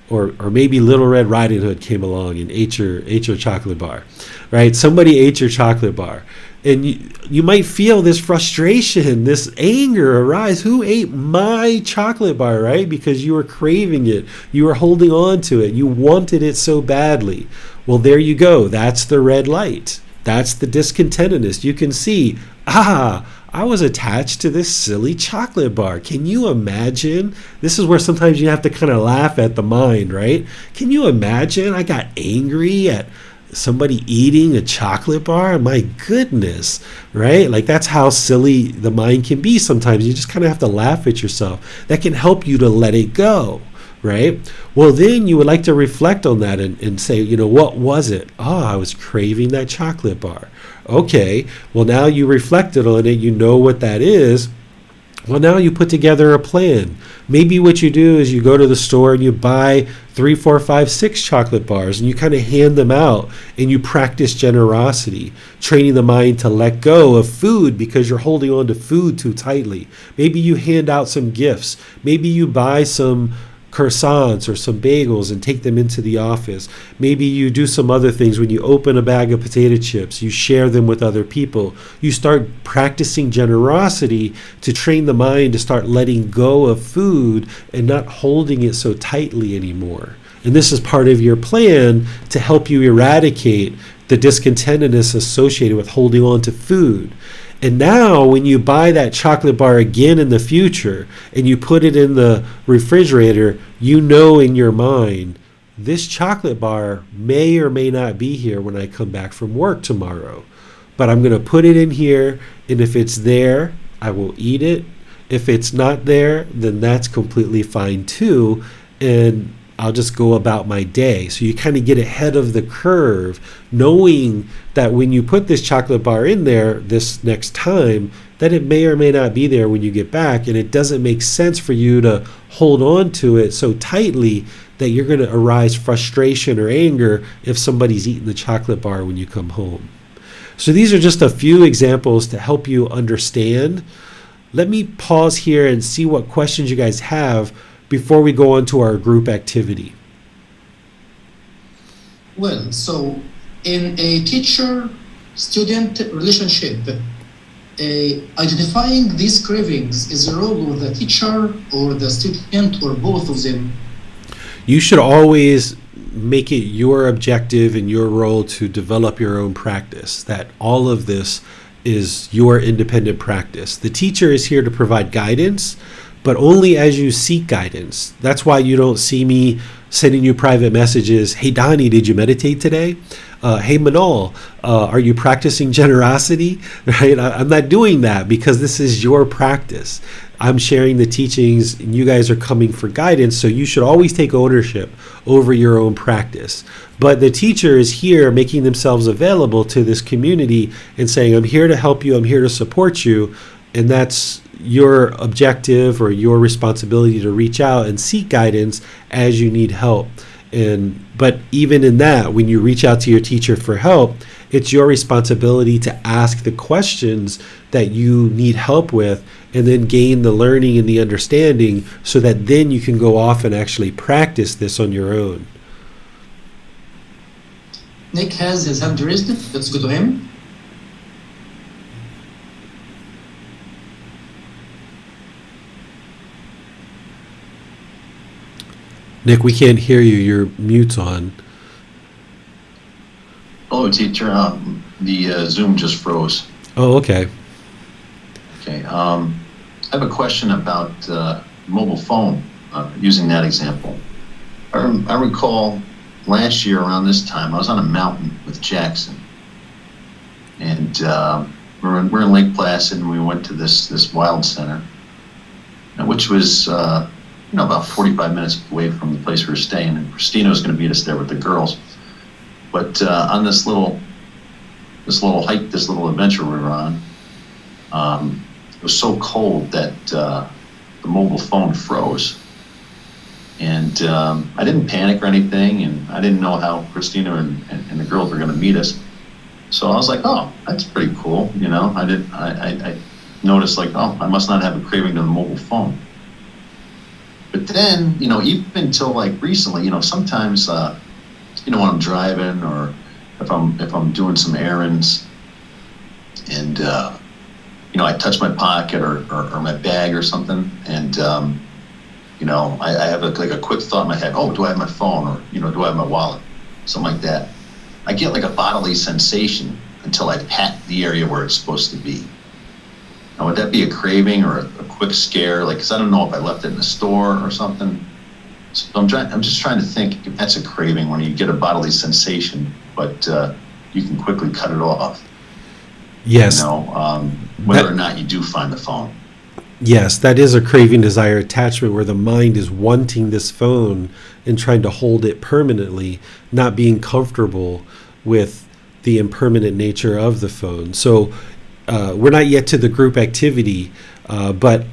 Or maybe Little Red Riding Hood came along and ate your chocolate bar, right? Somebody ate your chocolate bar. And you might feel this frustration, this anger arise. Who ate my chocolate bar, right? Because you were craving it. You were holding on to it. You wanted it so badly. Well, there you go. That's the red light. That's the discontentedness. You can see, I was attached to this silly chocolate bar. Can you imagine? This is where sometimes you have to kind of laugh at the mind, right? Can you imagine? I got angry at somebody eating a chocolate bar. My goodness, right? Like, that's how silly the mind can be sometimes. You just kind of have to laugh at yourself. That can help you to let it go, right? Well, then you would like to reflect on that and say, what was it? I was craving that chocolate bar. Okay, well, now you reflected on it. You know what that is. Well, now you put together a plan. Maybe what you do is you go to the store and you buy 3, 4, 5, 6 chocolate bars and you kind of hand them out and you practice generosity, training the mind to let go of food because you're holding on to food too tightly. Maybe you hand out some gifts. Maybe you buy some croissants or some bagels and take them into the office. Maybe you do some other things. When you open a bag of potato chips, you share them with other people. You start practicing generosity to train the mind to start letting go of food and not holding it so tightly anymore. And this is part of your plan to help you eradicate the discontentedness associated with holding on to food. And now when you buy that chocolate bar again in the future and you put it in the refrigerator, you know in your mind, this chocolate bar may or may not be here when I come back from work tomorrow. But I'm going to put it in here, and if it's there, I will eat it. If it's not there, then that's completely fine too. And I'll just go about my day. So you kind of get ahead of the curve, knowing that when you put this chocolate bar in there this next time, that it may or may not be there when you get back. And it doesn't make sense for you to hold on to it so tightly that you're going to arise frustration or anger if somebody's eating the chocolate bar when you come home. So these are just a few examples to help you understand. Let me pause here and see what questions you guys have before we go on to our group activity. Well, so in a teacher-student relationship, identifying these cravings is the role of the teacher or the student or both of them. You should always make it your objective and your role to develop your own practice, that all of this is your independent practice. The teacher is here to provide guidance, but only as you seek guidance. That's why you don't see me sending you private messages. Hey, Donnie, did you meditate today? Hey, Manal, are you practicing generosity? Right? I'm not doing that because this is your practice. I'm sharing the teachings and you guys are coming for guidance. So you should always take ownership over your own practice. But the teacher is here making themselves available to this community and saying, I'm here to help you. I'm here to support you. And that's your objective or your responsibility to reach out and seek guidance as you need help. But even in that, when you reach out to your teacher for help, it's your responsibility to ask the questions that you need help with and then gain the learning and the understanding so that then you can go off and actually practice this on your own. Nick has his hand raised. Let's go to him. Nick, we can't hear you. Your mute's on. Hello, teacher. The Zoom just froze. Oh, okay. Okay. I have a question about mobile phone, using that example. I recall last year around this time, I was on a mountain with Jackson. And we're in Lake Placid, and we went to this wild center, which was about 45 minutes away from the place we were staying. And Christina was going to meet us there with the girls. But on this little hike, this little adventure we were on, it was so cold that the mobile phone froze. And I didn't panic or anything, and I didn't know how Christina and the girls were going to meet us. So I was like, oh, that's pretty cool. I noticed like, oh, I must not have a craving to the mobile phone. But then, even until like recently, sometimes, when I'm driving or if I'm doing some errands and, I touch my pocket or my bag or something and, I have a quick thought in my head, oh, do I have my phone or, do I have my wallet? Something like that. I get like a bodily sensation until I pat the area where it's supposed to be. Now, would that be a craving or a quick scare? Like, 'cause I don't know if I left it in the store or something. So I'm just trying to think if that's a craving when you get a bodily sensation, but you can quickly cut it off. Yes. Whether or not you do find the phone. Yes, that is a craving, desire, attachment where the mind is wanting this phone and trying to hold it permanently, not being comfortable with the impermanent nature of the phone. So we're not yet to the group activity, but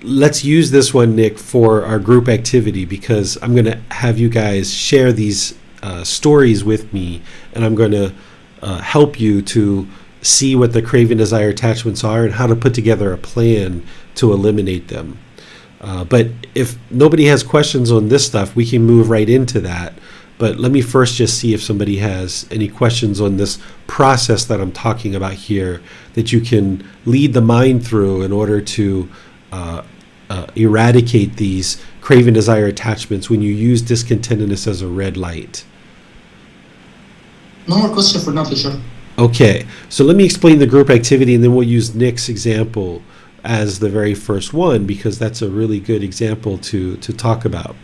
let's use this one, Nick, for our group activity because I'm going to have you guys share these stories with me, and I'm going to help you to see what the craving, desire, attachments are and how to put together a plan to eliminate them. But if nobody has questions on this stuff, we can move right into that. But let me first just see if somebody has any questions on this process that I'm talking about here that you can lead the mind through in order to eradicate these craving, desire, attachments when you use discontentedness as a red light. No more question for now, teacher. Okay, so let me explain the group activity and then we'll use Nick's example as the very first one because that's a really good example to talk about.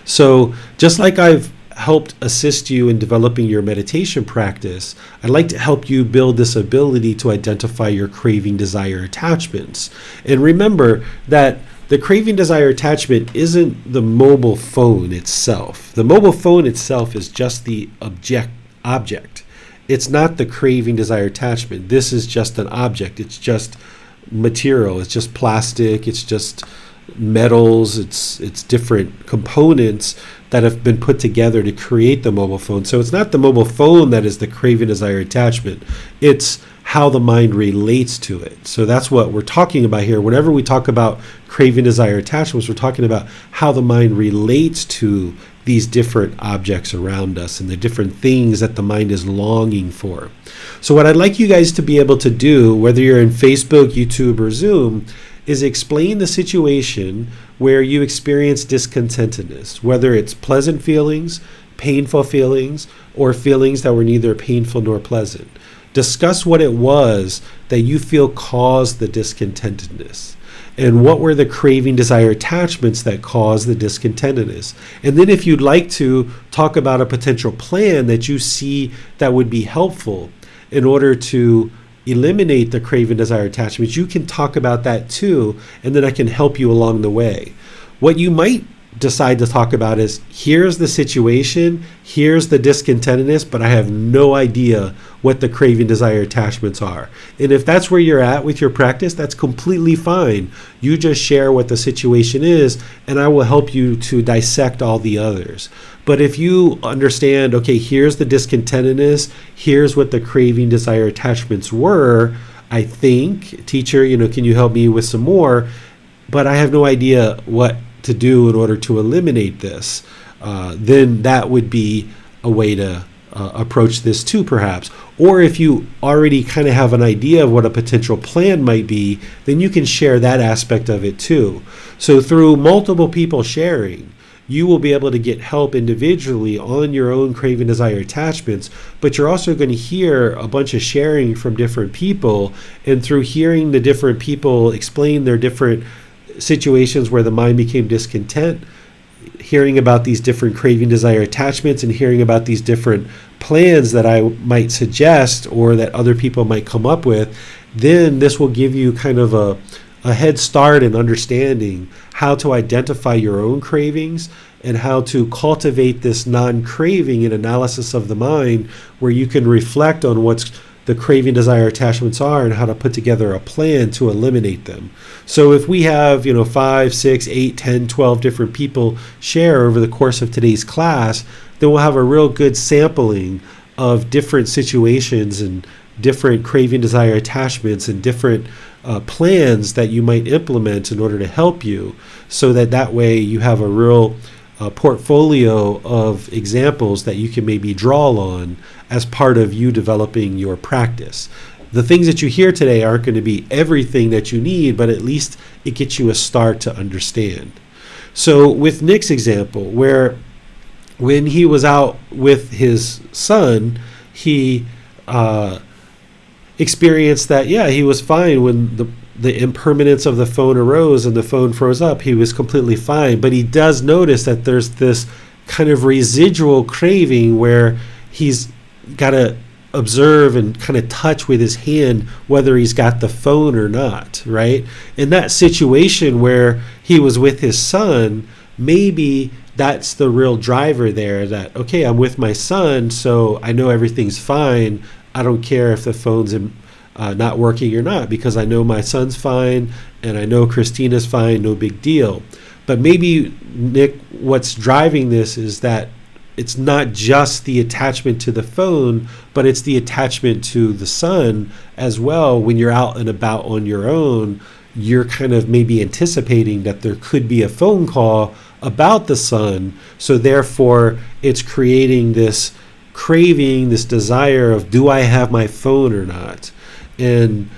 So just like I've helped assist you in developing your meditation practice, I'd like to help you build this ability to identify your craving, desire, attachments. And remember that the craving, desire, attachment isn't the mobile phone itself. The mobile phone itself is just the object. It's not the craving, desire, attachment. This is just an object. It's just material. It's just plastic. It's just metals. It's different components that have been put together to create the mobile phone. So it's not the mobile phone that is the craving, desire, attachment. It's how the mind relates to it. So that's what we're talking about here. Whenever we talk about craving, desire, attachments, we're talking about how the mind relates to these different objects around us and the different things that the mind is longing for. So what I'd like you guys to be able to do, whether you're in Facebook, YouTube, or Zoom, is explain the situation where you experience discontentedness, whether it's pleasant feelings, painful feelings, or feelings that were neither painful nor pleasant. Discuss what it was that you feel caused the discontentedness, and what were the craving, desire, attachments that caused the discontentedness. And then if you'd like to, talk about a potential plan that you see that would be helpful in order to eliminate the craving, desire, attachments. You can talk about that too, and then I can help you along the way. What you might decide to talk about is, here's the situation, here's the discontentedness, but I have no idea what the craving, desire, attachments are. And if that's where you're at with your practice, that's completely fine. You just share what the situation is, and I will help you to dissect all the others. But if you understand, okay, here's the discontentedness, here's what the craving, desire, attachments were, I think, teacher, can you help me with some more? But I have no idea what to do in order to eliminate this. Then that would be a way to approach this too, perhaps. Or if you already kind of have an idea of what a potential plan might be, then you can share that aspect of it too. So through multiple people sharing, you will be able to get help individually on your own craving, desire, attachments, but you're also going to hear a bunch of sharing from different people, and through hearing the different people explain their different situations where the mind became discontent, hearing about these different craving, desire, attachments, and hearing about these different plans that I might suggest or that other people might come up with, then this will give you kind of a head start in understanding how to identify your own cravings and how to cultivate this non-craving and analysis of the mind, where you can reflect on what's the craving, desire, attachments are and how to put together a plan to eliminate them. So if we have 5, 6, 8, 10, 12 different people share over the course of today's class, then we'll have a real good sampling of different situations and different craving, desire, attachments, and different plans that you might implement in order to help you, so that way you have a real portfolio of examples that you can maybe draw on as part of you developing your practice. The things that you hear today aren't going to be everything that you need, but at least it gets you a start to understand. So with Nick's example, where when he was out with his son, he experienced that, he was fine when the impermanence of the phone arose and the phone froze up. He was completely fine, but he does notice that there's this kind of residual craving where he's got to observe and kind of touch with his hand whether he's got the phone or not, right? In that situation where he was with his son, maybe that's the real driver there, that, okay, I'm with my son, so I know everything's fine. I don't care if the phone's not working or not, because I know my son's fine and I know Christina's fine, no big deal. But maybe, Nick, what's driving this is that it's not just the attachment to the phone, but it's the attachment to the son as well. When you're out and about on your own, you're kind of maybe anticipating that there could be a phone call about the son. So therefore, it's creating this craving, this desire of, do I have my phone or not? And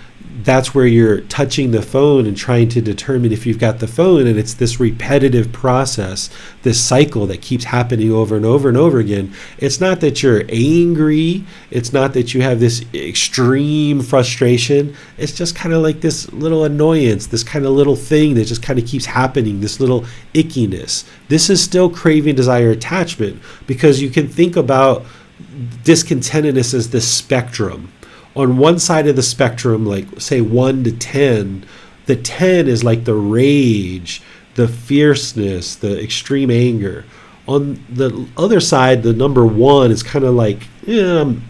that's where you're touching the phone and trying to determine if you've got the phone. And it's this repetitive process, this cycle that keeps happening over and over and over again. It's not that you're angry. It's not that you have this extreme frustration. It's just kind of like this little annoyance, this kind of little thing that just kind of keeps happening, this little ickiness. This is still craving, desire, attachment, because you can think about discontentedness as this spectrum. On one side of the spectrum, like say 1 to 10, the 10 is like the rage, the fierceness, the extreme anger. On the other side, the number 1 is kind of like, I'm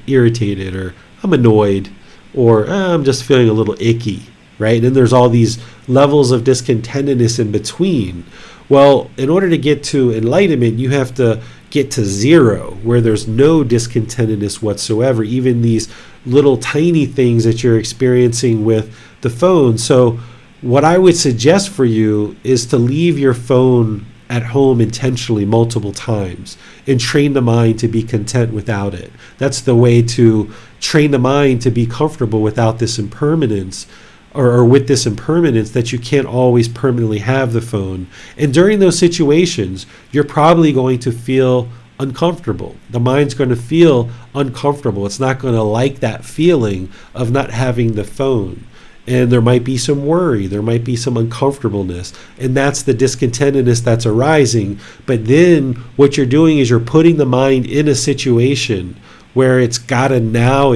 irritated, or I'm annoyed, or I'm just feeling a little icky, right? And then there's all these levels of discontentedness in between. Well, in order to get to enlightenment, you have to get to zero, where there's no discontentedness whatsoever, even these little tiny things that you're experiencing with the phone. So what I would suggest for you is to leave your phone at home intentionally multiple times and train the mind to be content without it. That's the way to train the mind to be comfortable without this impermanence, or with this impermanence that you can't always permanently have the phone. And during those situations, you're probably going to feel uncomfortable. The mind's going to feel uncomfortable. It's not going to like that feeling of not having the phone. And there might be some worry, there might be some uncomfortableness, and that's the discontentedness that's arising. But then what you're doing is you're putting the mind in a situation where it's got to now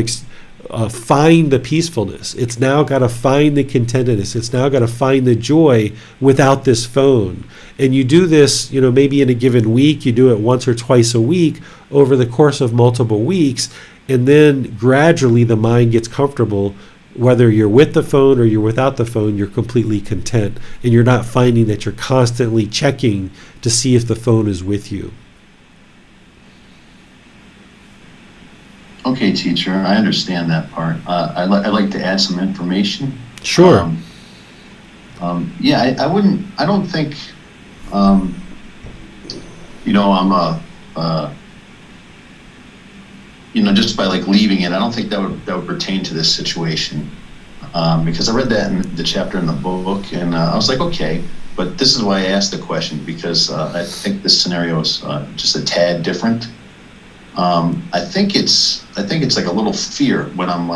find the peacefulness. It's now got to find the contentedness. It's now got to find the joy without this phone. And you do this, maybe in a given week, you do it once or twice a week over the course of multiple weeks, and then gradually the mind gets comfortable. Whether you're with the phone or you're without the phone, you're completely content, and you're not finding that you're constantly checking to see if the phone is with you. Okay, teacher, I understand that part. I'd like to add some information. Sure. Yeah, I don't think, I'm just by leaving it, I don't think that would pertain to this situation, because I read that in the chapter in the book, and I was like, okay, but this is why I asked the question, because I think this scenario is just a tad different. I think it's like a little fear when I'm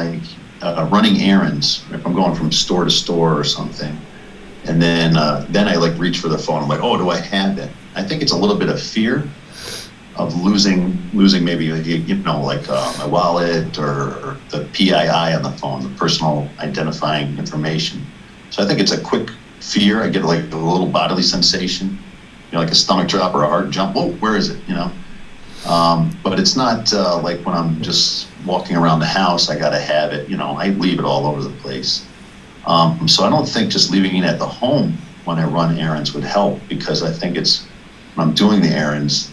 running errands, if I'm going from store to store or something, and then I reach for the phone. I'm like, oh, do I have it? I think it's a little bit of fear of losing maybe my wallet or the PII on the phone, the personal identifying information. So I think it's a quick fear. I get a little bodily sensation, like a stomach drop or a heart jump. Whoa, where is it? But it's not like when I'm just walking around the house, I gotta have it. I leave it all over the place. So I don't think just leaving it at the home when I run errands would help, because I think it's when I'm doing the errands,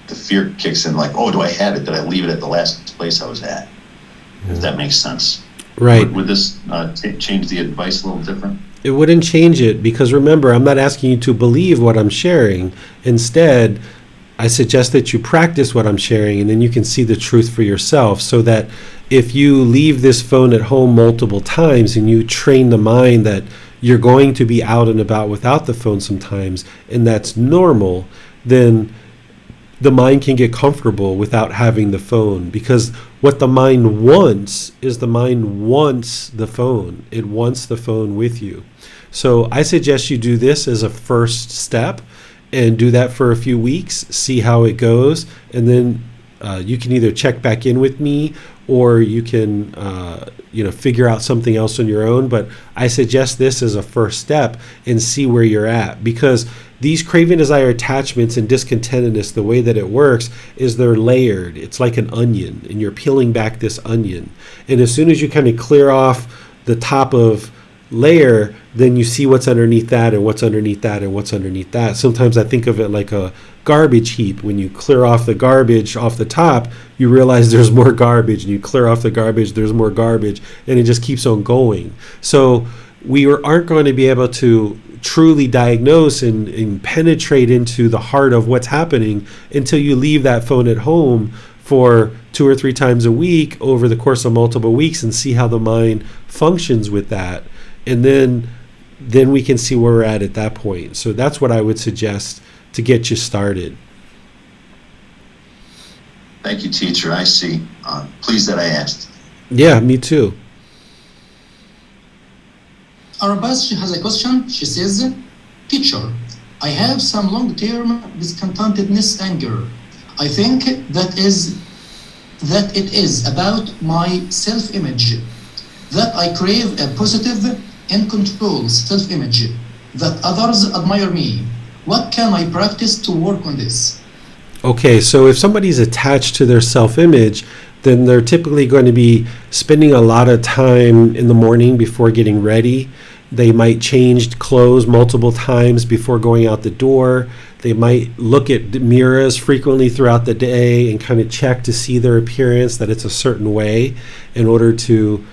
the fear kicks in, oh, do I have it? Did I leave it at the last place I was at? If that makes sense. Right. Would this change the advice a little different? It wouldn't change it, because remember, I'm not asking you to believe what I'm sharing. Instead, I suggest that you practice what I'm sharing, and then you can see the truth for yourself, so that if you leave this phone at home multiple times and you train the mind that you're going to be out and about without the phone sometimes, and that's normal, then the mind can get comfortable without having the phone. Because what the mind wants is the mind wants the phone. It wants the phone with you. So I suggest you do this as a first step, and do that for a few weeks, see how it goes, and then you can either check back in with me, or you can figure out something else on your own. But I suggest this as a first step and see where you're at, because these craving, desire, attachments, and discontentedness, the way that it works is they're layered. It's like an onion, and you're peeling back this onion. And as soon as you kind of clear off the top of layer, then you see what's underneath that, and what's underneath that, and what's underneath that. Sometimes I think of it like a garbage heap. When you clear off the garbage off the top, you realize there's more garbage, and you clear off the garbage, there's more garbage, and it just keeps on going. So we aren't going to be able to truly diagnose and penetrate into the heart of what's happening until you leave that phone at home for 2 or 3 times a week over the course of multiple weeks, and see how the mind functions with that. And then we can see where we're at that point. So that's what I would suggest to get you started. Thank you, teacher. I see. Pleased that I asked. Yeah, me too. Arabaz, she has a question. She says, teacher, I have some long-term discontentedness anger. I think that it is about my self-image, that I crave a positive and control self-image, that others admire me. What can I practice to work on this? Okay, so if somebody's attached to their self-image, then they're typically going to be spending a lot of time in the morning before getting ready, They might change clothes multiple times before going out the door. They might look at mirrors frequently throughout the day and kind of check to see their appearance, that it's a certain way in order to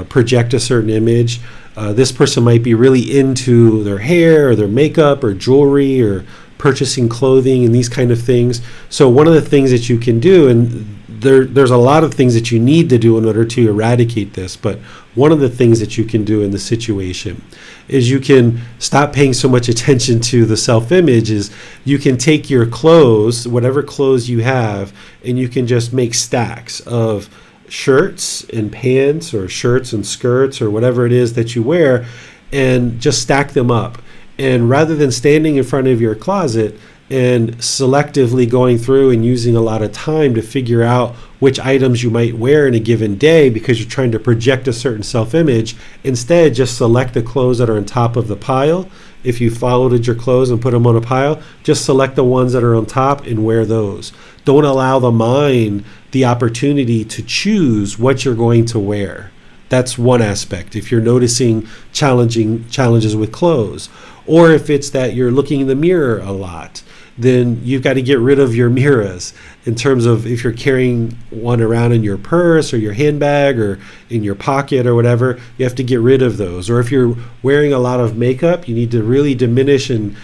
project a certain image. This person might be really into their hair or their makeup or jewelry or purchasing clothing and these kind of things. So one of the things that you can do, and there's a lot of things that you need to do in order to eradicate this, but one of the things that you can do in the situation is you can stop paying so much attention to the self-image. Is you can take your clothes, whatever clothes you have, and you can just make stacks of shirts and pants or shirts and skirts or whatever it is that you wear, and just stack them up. And rather than standing in front of your closet and selectively going through and using a lot of time to figure out which items you might wear in a given day because you're trying to project a certain self-image, instead just select the clothes that are on top of the pile. If you folded your clothes and put them on a pile, just select the ones that are on top and wear those. Don't allow the mind the opportunity to choose what you're going to wear. That's one aspect. If you're noticing challenges with clothes, or if it's that you're looking in the mirror a lot, then you've got to get rid of your mirrors, in terms of if you're carrying one around in your purse or your handbag or in your pocket or whatever, you have to get rid of those. Or if you're wearing a lot of makeup, you need to really diminish and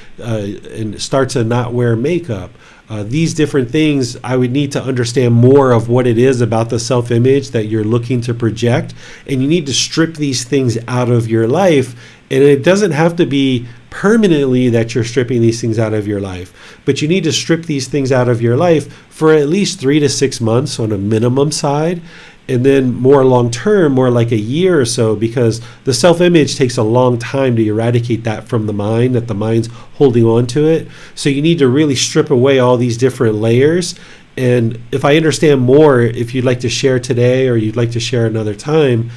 start to not wear makeup. These different things, I would need to understand more of what it is about the self-image that you're looking to project, and you need to strip these things out of your life. And it doesn't have to be permanently that you're stripping these things out of your life, but you need to strip these things out of your life for at least 3 to 6 months on a minimum side, and then more long term, more like a year or so, because the self-image takes a long time to eradicate that from the mind, that the mind's holding on to it. So you need to really strip away all these different layers. And if I understand more, if you'd like to share today or you'd like to share another time,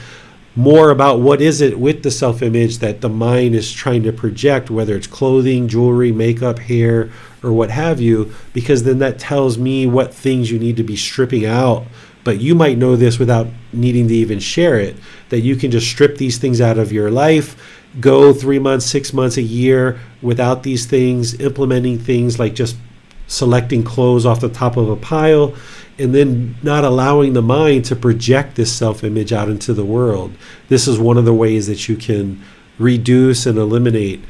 more about what is it with the self-image that the mind is trying to project, whether it's clothing, jewelry, makeup, hair, or what have you, because then that tells me what things you need to be stripping out. But you might know this without needing to even share it, that you can just strip these things out of your life, go 3 months, 6 months, a year without these things, implementing things like just selecting clothes off the top of a pile, and then not allowing the mind to project this self-image out into the world. This is one of the ways that you can reduce and eliminate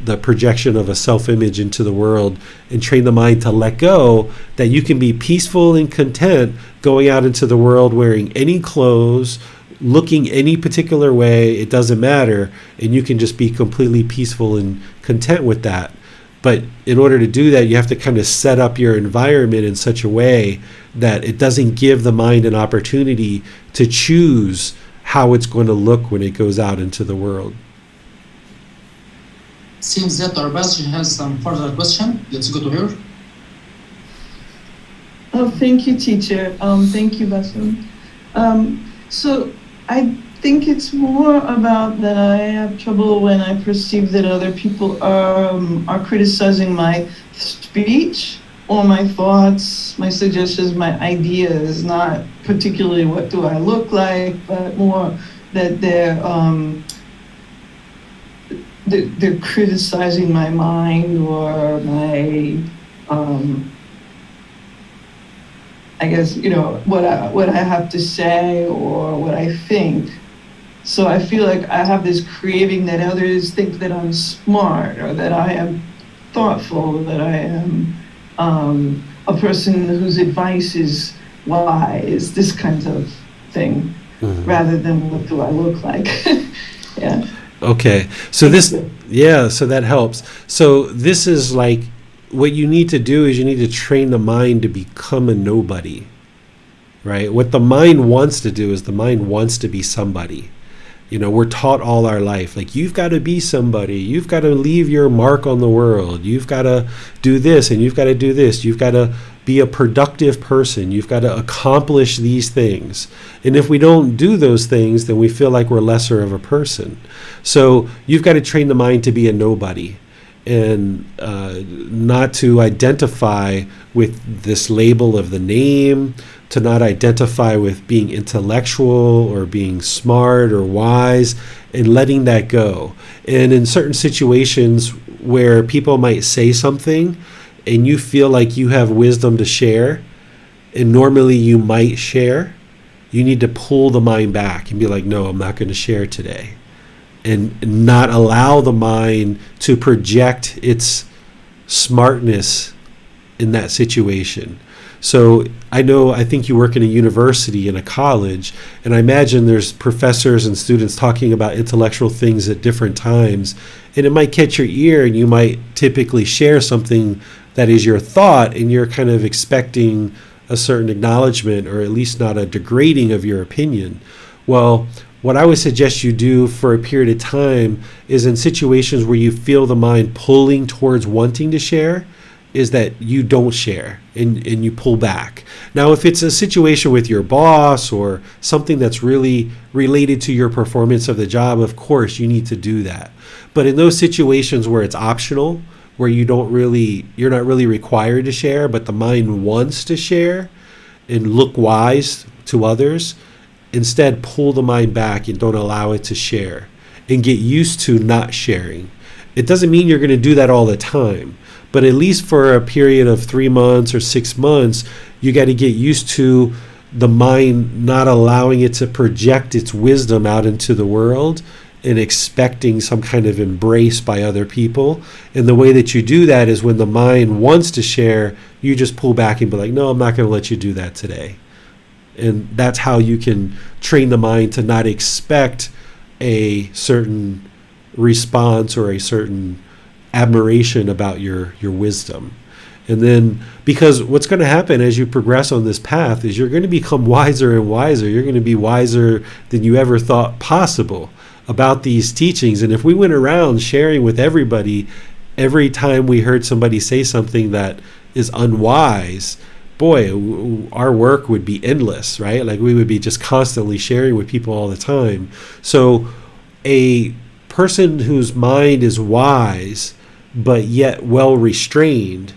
the projection of a self-image into the world, and train the mind to let go, that you can be peaceful and content going out into the world wearing any clothes, looking any particular way, it doesn't matter, and you can just be completely peaceful and content with that. But in order to do that, you have to kind of set up your environment in such a way that it doesn't give the mind an opportunity to choose how it's going to look when it goes out into the world. Seems that our pastor has some further question. Let's go to her. Oh, thank you, teacher. Thank you, Basim. So I think it's more about that I have trouble when I perceive that other people are criticizing my speech or my thoughts, my suggestions, my ideas, not particularly what do I look like, but more that they're criticizing my mind or my I guess, what I have to say or what I think. So I feel like I have this craving that others think that I'm smart or that I am thoughtful, that I am a person whose advice is wise, this kind of thing, rather than what do I look like. Yeah. Okay. So so that helps. So this is like, what you need to do is you need to train the mind to become a nobody, right? What the mind wants to do is the mind wants to be somebody. We're taught all our life, like, you've got to be somebody, you've got to leave your mark on the world, you've got to do this and you've got to do this, you've got to be a productive person, you've got to accomplish these things. And if we don't do those things, then we feel like we're lesser of a person. So you've got to train the mind to be a nobody, and not to identify with this label of the name, to not identify with being intellectual or being smart or wise, and letting that go. And in certain situations where people might say something and you feel like you have wisdom to share, and normally you might share, you need to pull the mind back and be like, no, I'm not going to share today. And not allow the mind to project its smartness in that situation. So I think you work in a university, in a college, and I imagine there's professors and students talking about intellectual things at different times, and it might catch your ear, and you might typically share something that is your thought, and you're kind of expecting a certain acknowledgement, or at least not a degrading of your opinion. Well, what I would suggest you do for a period of time is, in situations where you feel the mind pulling towards wanting to share, is that you don't share and you pull back. Now, if it's a situation with your boss or something that's really related to your performance of the job, of course you need to do that. But in those situations where it's optional, where you're not really required to share, but the mind wants to share and look wise to others, instead pull the mind back and don't allow it to share, and get used to not sharing. It doesn't mean you're going to do that all the time, but at least for a period of 3 months or 6 months, you got to get used to the mind not allowing it to project its wisdom out into the world and expecting some kind of embrace by other people. And the way that you do that is, when the mind wants to share, you just pull back and be like, no, I'm not going to let you do that today. And that's how you can train the mind to not expect a certain response or a certain admiration about your wisdom. And then, because what's going to happen as you progress on this path is you're going to become wiser and wiser. You're going to be wiser than you ever thought possible about these teachings. And if we went around sharing with everybody every time we heard somebody say something that is unwise, boy, our work would be endless, right? Like, we would be just constantly sharing with people all the time. So a person whose mind is wise but yet well restrained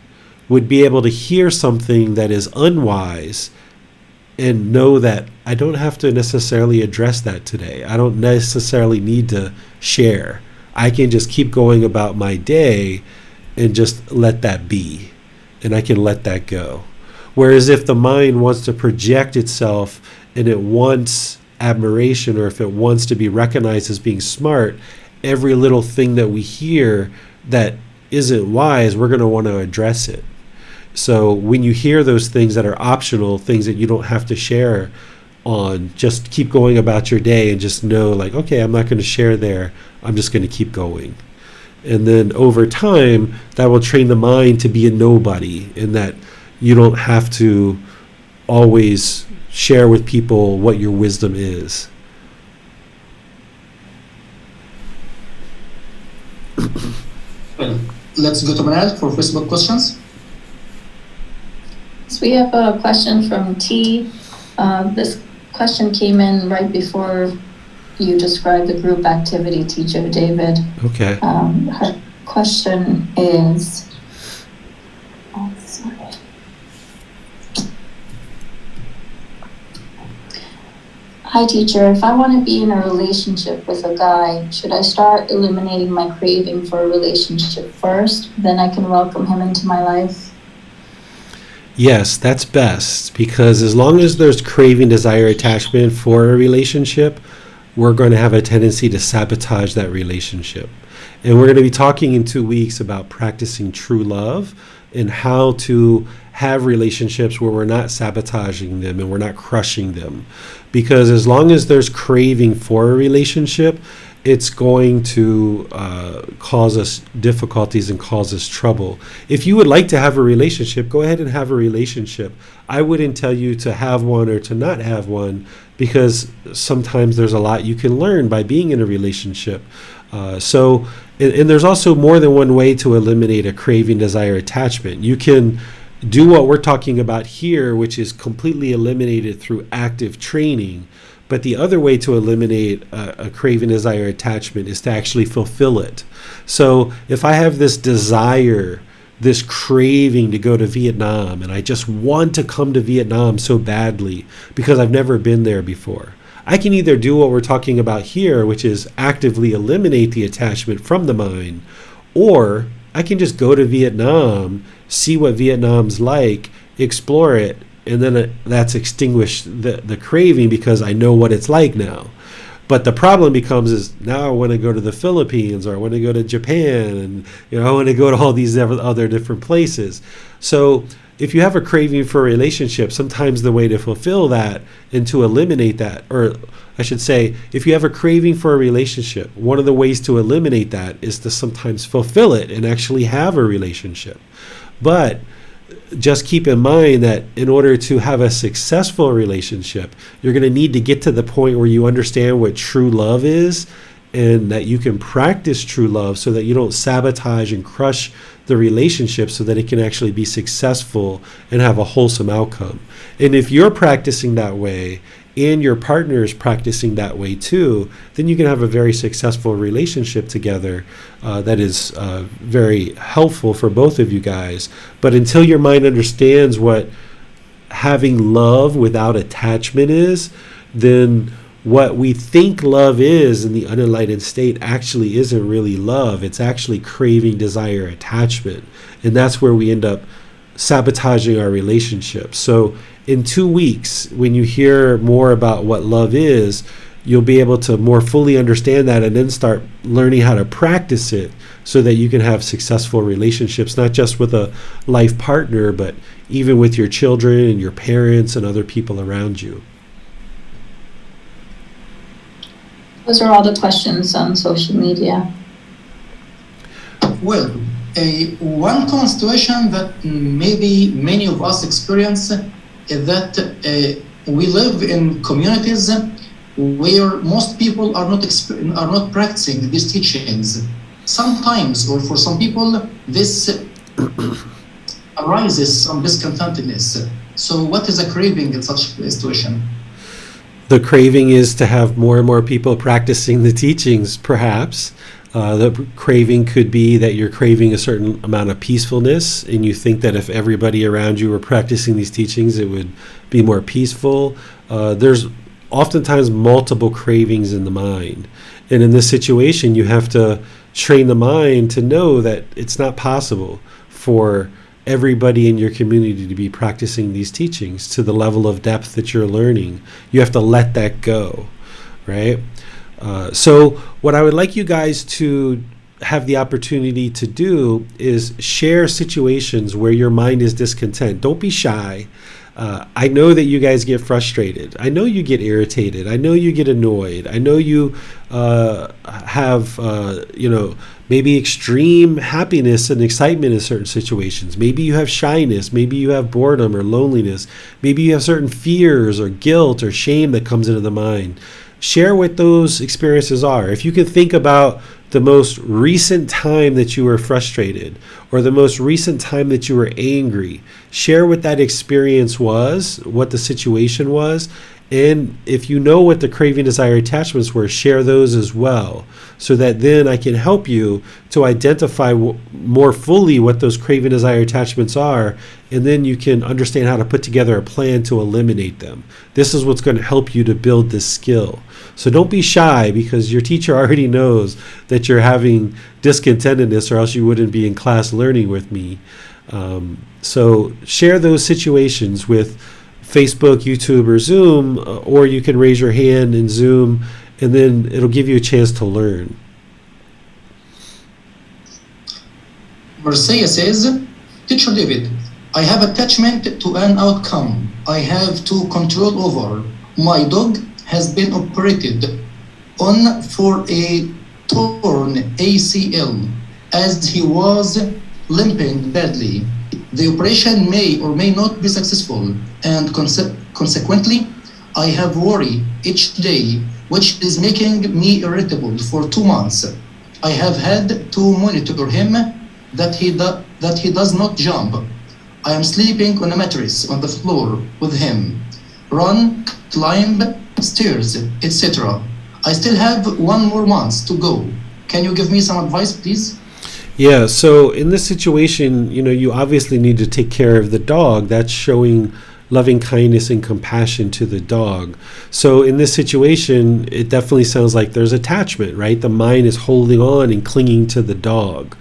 would be able to hear something that is unwise and know that I don't have to necessarily address that today. I don't necessarily need to share. I can just keep going about my day and just let that be, and I can let that go. Whereas if the mind wants to project itself and it wants admiration, or if it wants to be recognized as being smart, every little thing that we hear that isn't wise, we're going to want to address it. So when you hear those things that are optional, things that you don't have to share on, just keep going about your day and just know, like, okay, I'm not going to share there. I'm just going to keep going. And then over time, that will train the mind to be a nobody, in that you don't have to always share with people what your wisdom is. Well, let's go to Manal for Facebook questions. So we have a question from T. This question came in right before you described the group activity, Teacher David. Okay. Her question is, oh, sorry. Hi, teacher. If I want to be in a relationship with a guy, should I start eliminating my craving for a relationship first? Then I can welcome him into my life? Yes, that's best, because as long as there's craving, desire, attachment for a relationship, we're going to have a tendency to sabotage that relationship. And we're going to be talking in 2 weeks about practicing true love and how to have relationships where we're not sabotaging them and we're not crushing them. Because as long as there's craving for a relationship, it's going to cause us difficulties and cause us trouble. If you would like to have a relationship, go ahead and have a relationship. I wouldn't tell you to have one or to not have one, because sometimes there's a lot you can learn by being in a relationship. And there's also more than one way to eliminate a craving, desire, attachment. You can do what we're talking about here, which is completely eliminated through active training. But the other way to eliminate a craving, desire, attachment is to actually fulfill it. So if I have this desire this craving to go to Vietnam, and I just want to come to Vietnam so badly because I've never been there before. I can either do what we're talking about here, which is actively eliminate the attachment from the mind, or I can just go to Vietnam, see what Vietnam's like, explore it, and then that's extinguished the craving because I know what it's like now. But the problem becomes is now I want to go to the Philippines, or I want to go to Japan, and I want to go to all these other different places. So if you have a craving for a relationship, sometimes the way to fulfill that and to eliminate that, or I should say, if you have a craving for a relationship, one of the ways to eliminate that is to sometimes fulfill it and actually have a relationship. But just keep in mind that in order to have a successful relationship, you're going to need to get to the point where you understand what true love is, and that you can practice true love so that you don't sabotage and crush the relationship, so that it can actually be successful and have a wholesome outcome. And if you're practicing that way and your partner is practicing that way too, then you can have a very successful relationship together that is very helpful for both of you guys. But until your mind understands what having love without attachment is, then what we think love is in the unenlightened state actually isn't really love. It's actually craving, desire, attachment. And that's where we end up sabotaging our relationship. So in 2 weeks, when you hear more about what love is, you'll be able to more fully understand that and then start learning how to practice it so that you can have successful relationships, not just with a life partner, but even with your children and your parents and other people around you. Those are all the questions on social media. Well, one common situation that maybe many of us experience is that we live in communities where most people are not practicing these teachings. Sometimes, or for some people, this arises some discontentedness. So what is a craving in such a situation? The craving is to have more and more people practicing the teachings, perhaps. The craving could be that you're craving a certain amount of peacefulness, and you think that if everybody around you were practicing these teachings, it would be more peaceful. There's oftentimes multiple cravings in the mind. And in this situation, you have to train the mind to know that it's not possible for everybody in your community to be practicing these teachings to the level of depth that you're learning. You have to let that go, right? So what I would like you guys to have the opportunity to do is share situations where your mind is discontent. Don't be shy. I know that you guys get frustrated. I know you get irritated. I know you get annoyed. I know you have, maybe extreme happiness and excitement in certain situations. Maybe you have shyness. Maybe you have boredom or loneliness. Maybe you have certain fears or guilt or shame that comes into the mind. Share what those experiences are. If you can think about the most recent time that you were frustrated, or the most recent time that you were angry, share what that experience was, what the situation was, and if you know what the craving, desire, attachments were, share those as well, so that then I can help you to identify more fully what those craving, desire, attachments are, and then you can understand how to put together a plan to eliminate them. This is what's going to help you to build this skill. So don't be shy, because your teacher already knows that you're having discontentedness, or else you wouldn't be in class learning with me. So share those situations with Facebook, YouTube, or Zoom, or you can raise your hand in Zoom, and then it'll give you a chance to learn. Marcia says, Teacher David, I have attachment to an outcome I have to control over. My dog has been operated on for a torn ACL as he was limping badly. The operation may or may not be successful, and consequently, I have worry each day, which is making me irritable for 2 months. I have had to monitor him that he does not jump. I am sleeping on a mattress on the floor with him, run, climb stairs, etc. I still have 1 more month to go. Can you give me some advice, please? Yeah, so in this situation, you obviously need to take care of the dog. That's showing loving kindness and compassion to the dog. So in this situation, it definitely sounds like there's attachment, right? The mind is holding on and clinging to the dog.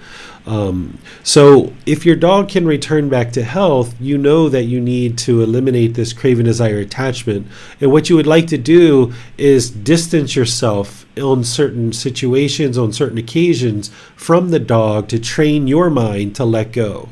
So if your dog can return back to health, you know that you need to eliminate this craving, desire, attachment. And what you would like to do is distance yourself on certain situations, on certain occasions from the dog to train your mind to let go.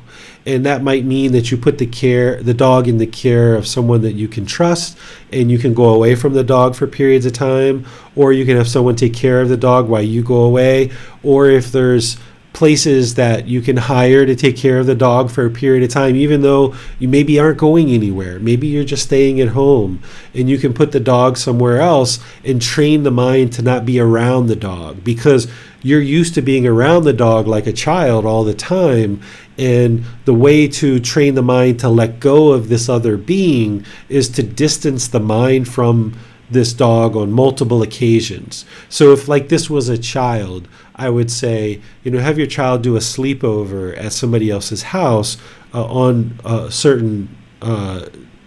And that might mean that you put the dog in the care of someone that you can trust, and you can go away from the dog for periods of time, or you can have someone take care of the dog while you go away, or if there's places that you can hire to take care of the dog for a period of time, even though you maybe aren't going anywhere. Maybe you're just staying at home, and you can put the dog somewhere else and train the mind to not be around the dog, because you're used to being around the dog like a child all the time. And the way to train the mind to let go of this other being is to distance the mind from this dog on multiple occasions. So if like this was a child, I would say, have your child do a sleepover at somebody else's house on certain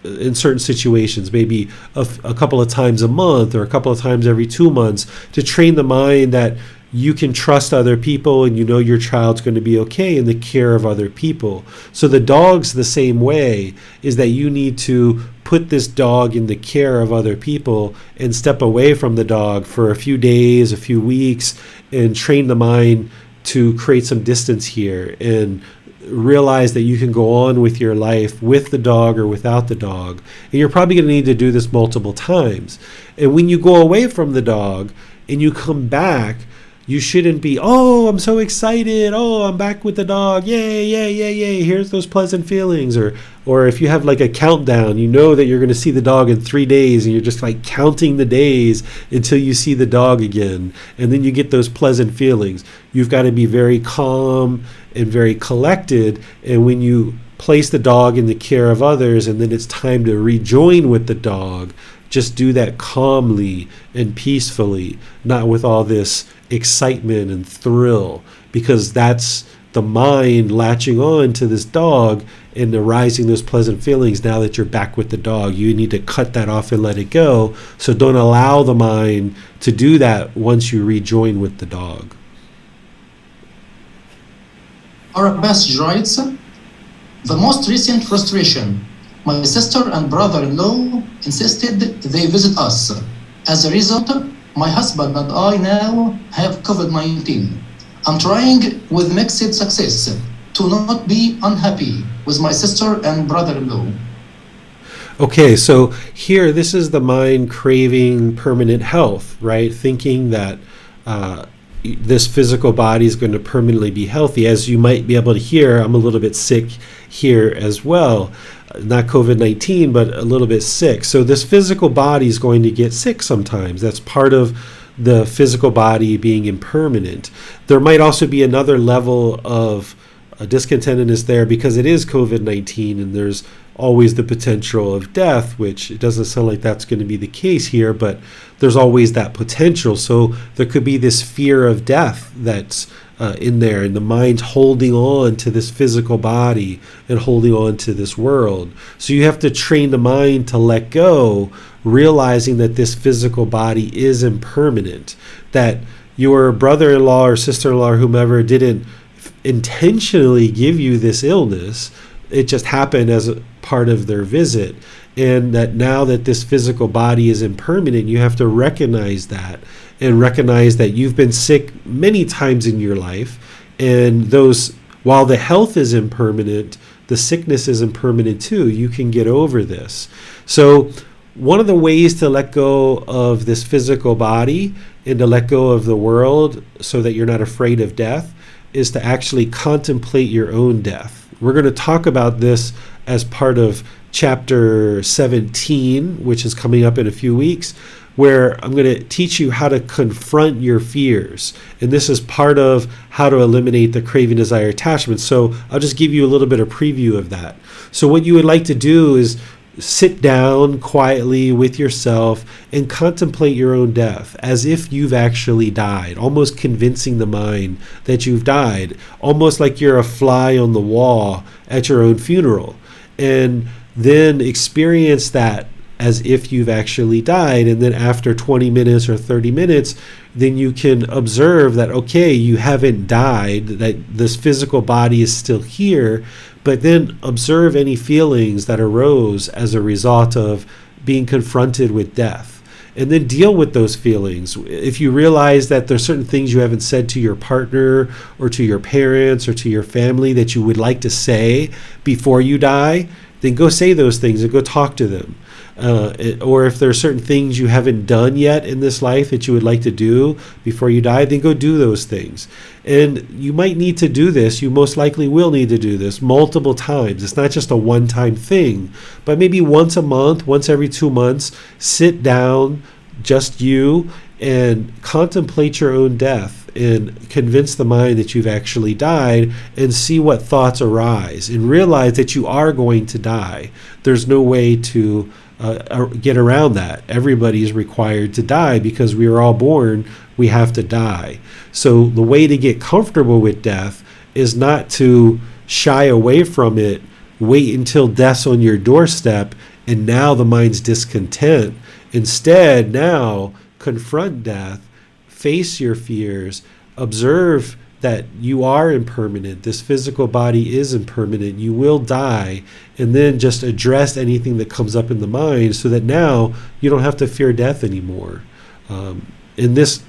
in certain situations, maybe a couple of times a month or a couple of times every 2 months, to train the mind that you can trust other people and your child's going to be okay in the care of other people. So the dog's the same way, is that you need to put this dog in the care of other people and step away from the dog for a few days, a few weeks, and train the mind to create some distance here and realize that you can go on with your life with the dog or without the dog. And you're probably going to need to do this multiple times. And when you go away from the dog and you come back, you shouldn't be, oh, I'm so excited. Oh, I'm back with the dog. Yay, yay, yay, yay. Here's those pleasant feelings. Or if you have like a countdown, you know that you're going to see the dog in 3 days, and you're just like counting the days until you see the dog again. And then you get those pleasant feelings. You've got to be very calm and very collected. And when you place the dog in the care of others, and then it's time to rejoin with the dog, just do that calmly and peacefully, not with all this excitement and thrill, because that's the mind latching on to this dog and arising those pleasant feelings. Now that you're back with the dog, you need to cut that off and let it go. So don't allow the mind to do that once you rejoin with the dog. Our passage writes, the most recent frustration. My sister and brother-in-law insisted they visit us. As a result, my husband and I now have COVID-19. I'm trying with mixed success to not be unhappy with my sister and brother-in-law. Okay, so here, this is the mind craving permanent health, right? Thinking that this physical body is going to permanently be healthy. As you might be able to hear, I'm a little bit sick here as well. Not COVID-19, but a little bit sick. So this physical body is going to get sick sometimes. That's part of the physical body being impermanent. There might also be another level of discontentedness there, because it is COVID-19 and there's always the potential of death, which it doesn't sound like that's going to be the case here, but there's always that potential. So there could be this fear of death that's in there, and the mind's holding on to this physical body and holding on to this world. So you have to train the mind to let go, realizing that this physical body is impermanent, that your brother-in-law or sister-in-law or whomever didn't intentionally give you this illness. It just happened as a part of their visit. And that now that this physical body is impermanent, you have to recognize that, and recognize that you've been sick many times in your life. And those, while the health is impermanent, the sickness is impermanent too. You can get over this. So one of the ways to let go of this physical body and to let go of the world so that you're not afraid of death is to actually contemplate your own death. We're going to talk about this as part of chapter 17, which is coming up in a few weeks, where I'm going to teach you how to confront your fears. And this is part of how to eliminate the craving, desire, attachment. So I'll just give you a little bit of preview of that. So what you would like to do is sit down quietly with yourself and contemplate your own death as if you've actually died, almost convincing the mind that you've died, almost like you're a fly on the wall at your own funeral. And then experience that as if you've actually died. And then after 20 minutes or 30 minutes, then you can observe that, okay, you haven't died, that this physical body is still here, but then observe any feelings that arose as a result of being confronted with death. And then deal with those feelings. If you realize that there's certain things you haven't said to your partner or to your parents or to your family that you would like to say before you die, then go say those things and go talk to them. Or if there are certain things you haven't done yet in this life that you would like to do before you die, then go do those things. And you might need to do this, you most likely will need to do this multiple times. It's not just a one-time thing, but maybe once a month, once every 2 months, sit down, just you, and contemplate your own death and convince the mind that you've actually died and see what thoughts arise and realize that you are going to die. There's no way to get around that. Everybody is required to die because we are all born, we have to die. So the way to get comfortable with death is not to shy away from it, wait until death's on your doorstep, and now the mind's discontent. Instead, now confront death, face your fears, observe that you are impermanent. This physical body is impermanent. You will die, and then just address anything that comes up in the mind so that now you don't have to fear death anymore. And this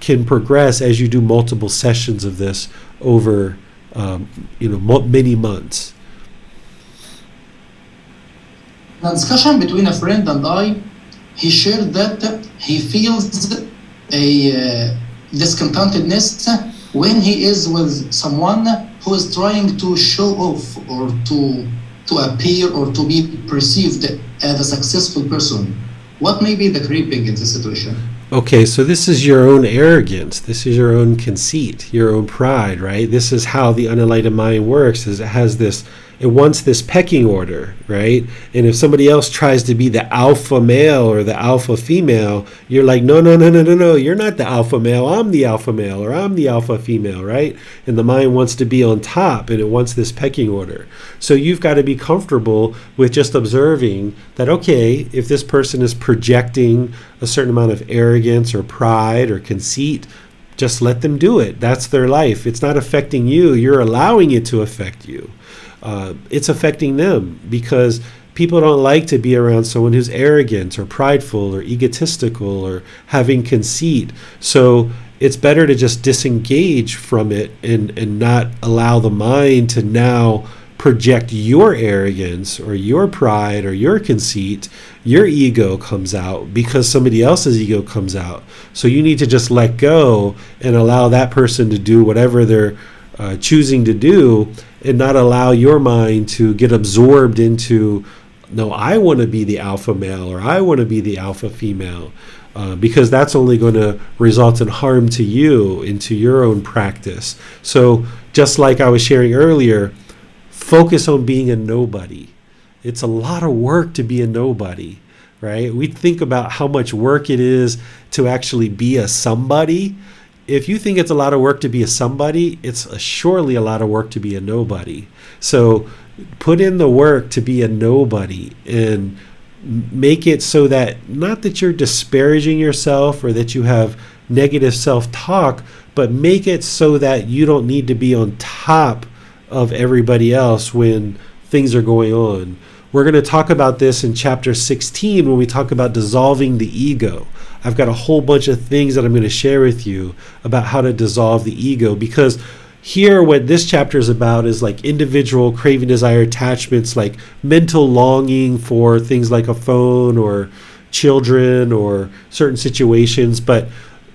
can progress as you do multiple sessions of this over many months. In a discussion between a friend and I, he shared that he feels a discontentedness when he is with someone who is trying to show off or to appear or to be perceived as a successful person. What may be the craving in this situation? Okay, so this is your own arrogance. This is your own conceit, your own pride, right? This is how the unenlightened mind works, is it wants this pecking order, right? And if somebody else tries to be the alpha male or the alpha female, you're like, no, you're not the alpha male, I'm the alpha male, or I'm the alpha female, right? And the mind wants to be on top, and it wants this pecking order. So you've got to be comfortable with just observing that, okay, if this person is projecting a certain amount of arrogance or pride or conceit, just let them do it. That's their life. It's not affecting you. You're allowing it to affect you. It's affecting them because people don't like to be around someone who's arrogant or prideful or egotistical or having conceit. So it's better to just disengage from it and not allow the mind to now project your arrogance or your pride or your conceit. Your ego comes out because somebody else's ego comes out. So you need to just let go and allow that person to do whatever they're choosing to do, and not allow your mind to get absorbed into, no, I want to be the alpha male or I want to be the alpha female, because that's only going to result in harm to you, into your own practice. So just like I was sharing earlier, focus on being a nobody. It's a lot of work to be a nobody, right? We think about how much work it is to actually be a somebody. If you think it's a lot of work to be a somebody, it's surely a lot of work to be a nobody. So put in the work to be a nobody and make it so that, not that you're disparaging yourself or that you have negative self-talk, but make it so that you don't need to be on top of everybody else when things are going on. We're going to talk about this in chapter 16 when we talk about dissolving the ego. I've got a whole bunch of things that I'm going to share with you about how to dissolve the ego, because here what this chapter is about is like individual craving, desire, attachments, like mental longing for things like a phone or children or certain situations. But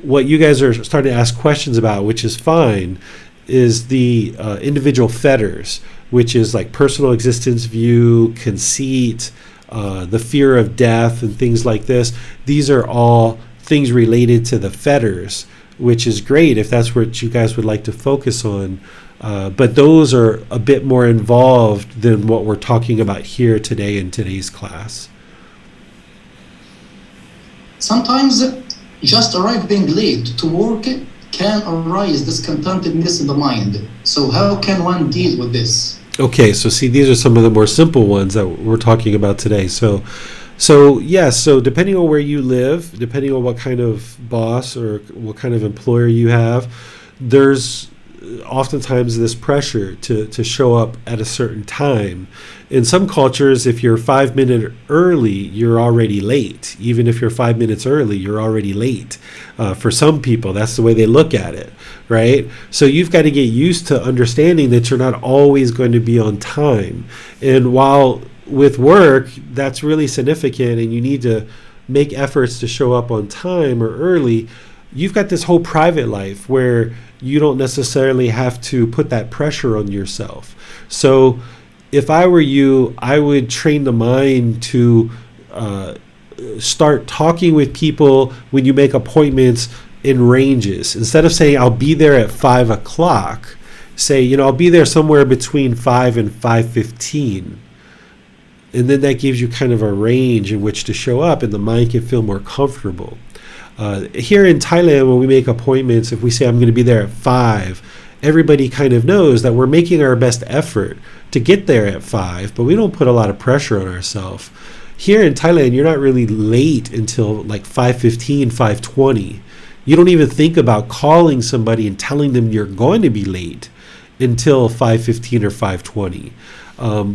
what you guys are starting to ask questions about, which is fine, is the individual fetters, which is like personal existence view, conceit, the fear of death and things like this. These are all things related to the fetters, which is great if that's what you guys would like to focus on. But those are a bit more involved than what we're talking about here today in today's class. Sometimes just arriving late to work can arise discontentedness in the mind. So how can one deal with this? Okay, so see, these are some of the more simple ones that we're talking about today. So depending on where you live, depending on what kind of boss or what kind of employer you have, there's oftentimes this pressure to show up at a certain time. In some cultures, if you're 5 minutes early, you're already late. Even if you're 5 minutes early, you're already late. For some people, that's the way they look at it, right? So you've got to get used to understanding that you're not always going to be on time. And while with work, that's really significant and you need to make efforts to show up on time or early, you've got this whole private life where you don't necessarily have to put that pressure on yourself. So if I were you, I would train the mind to start talking with people when you make appointments in ranges. Instead of saying, I'll be there at 5 o'clock, say, I'll be there somewhere between 5 and 5:15. And then that gives you kind of a range in which to show up and the mind can feel more comfortable. Here in Thailand, when we make appointments, if we say I'm going to be there at 5, everybody kind of knows that we're making our best effort to get there at 5, but we don't put a lot of pressure on ourselves. Here in Thailand, you're not really late until like 5:15, 5:20. You don't even think about calling somebody and telling them you're going to be late until 5:15 or 5:20.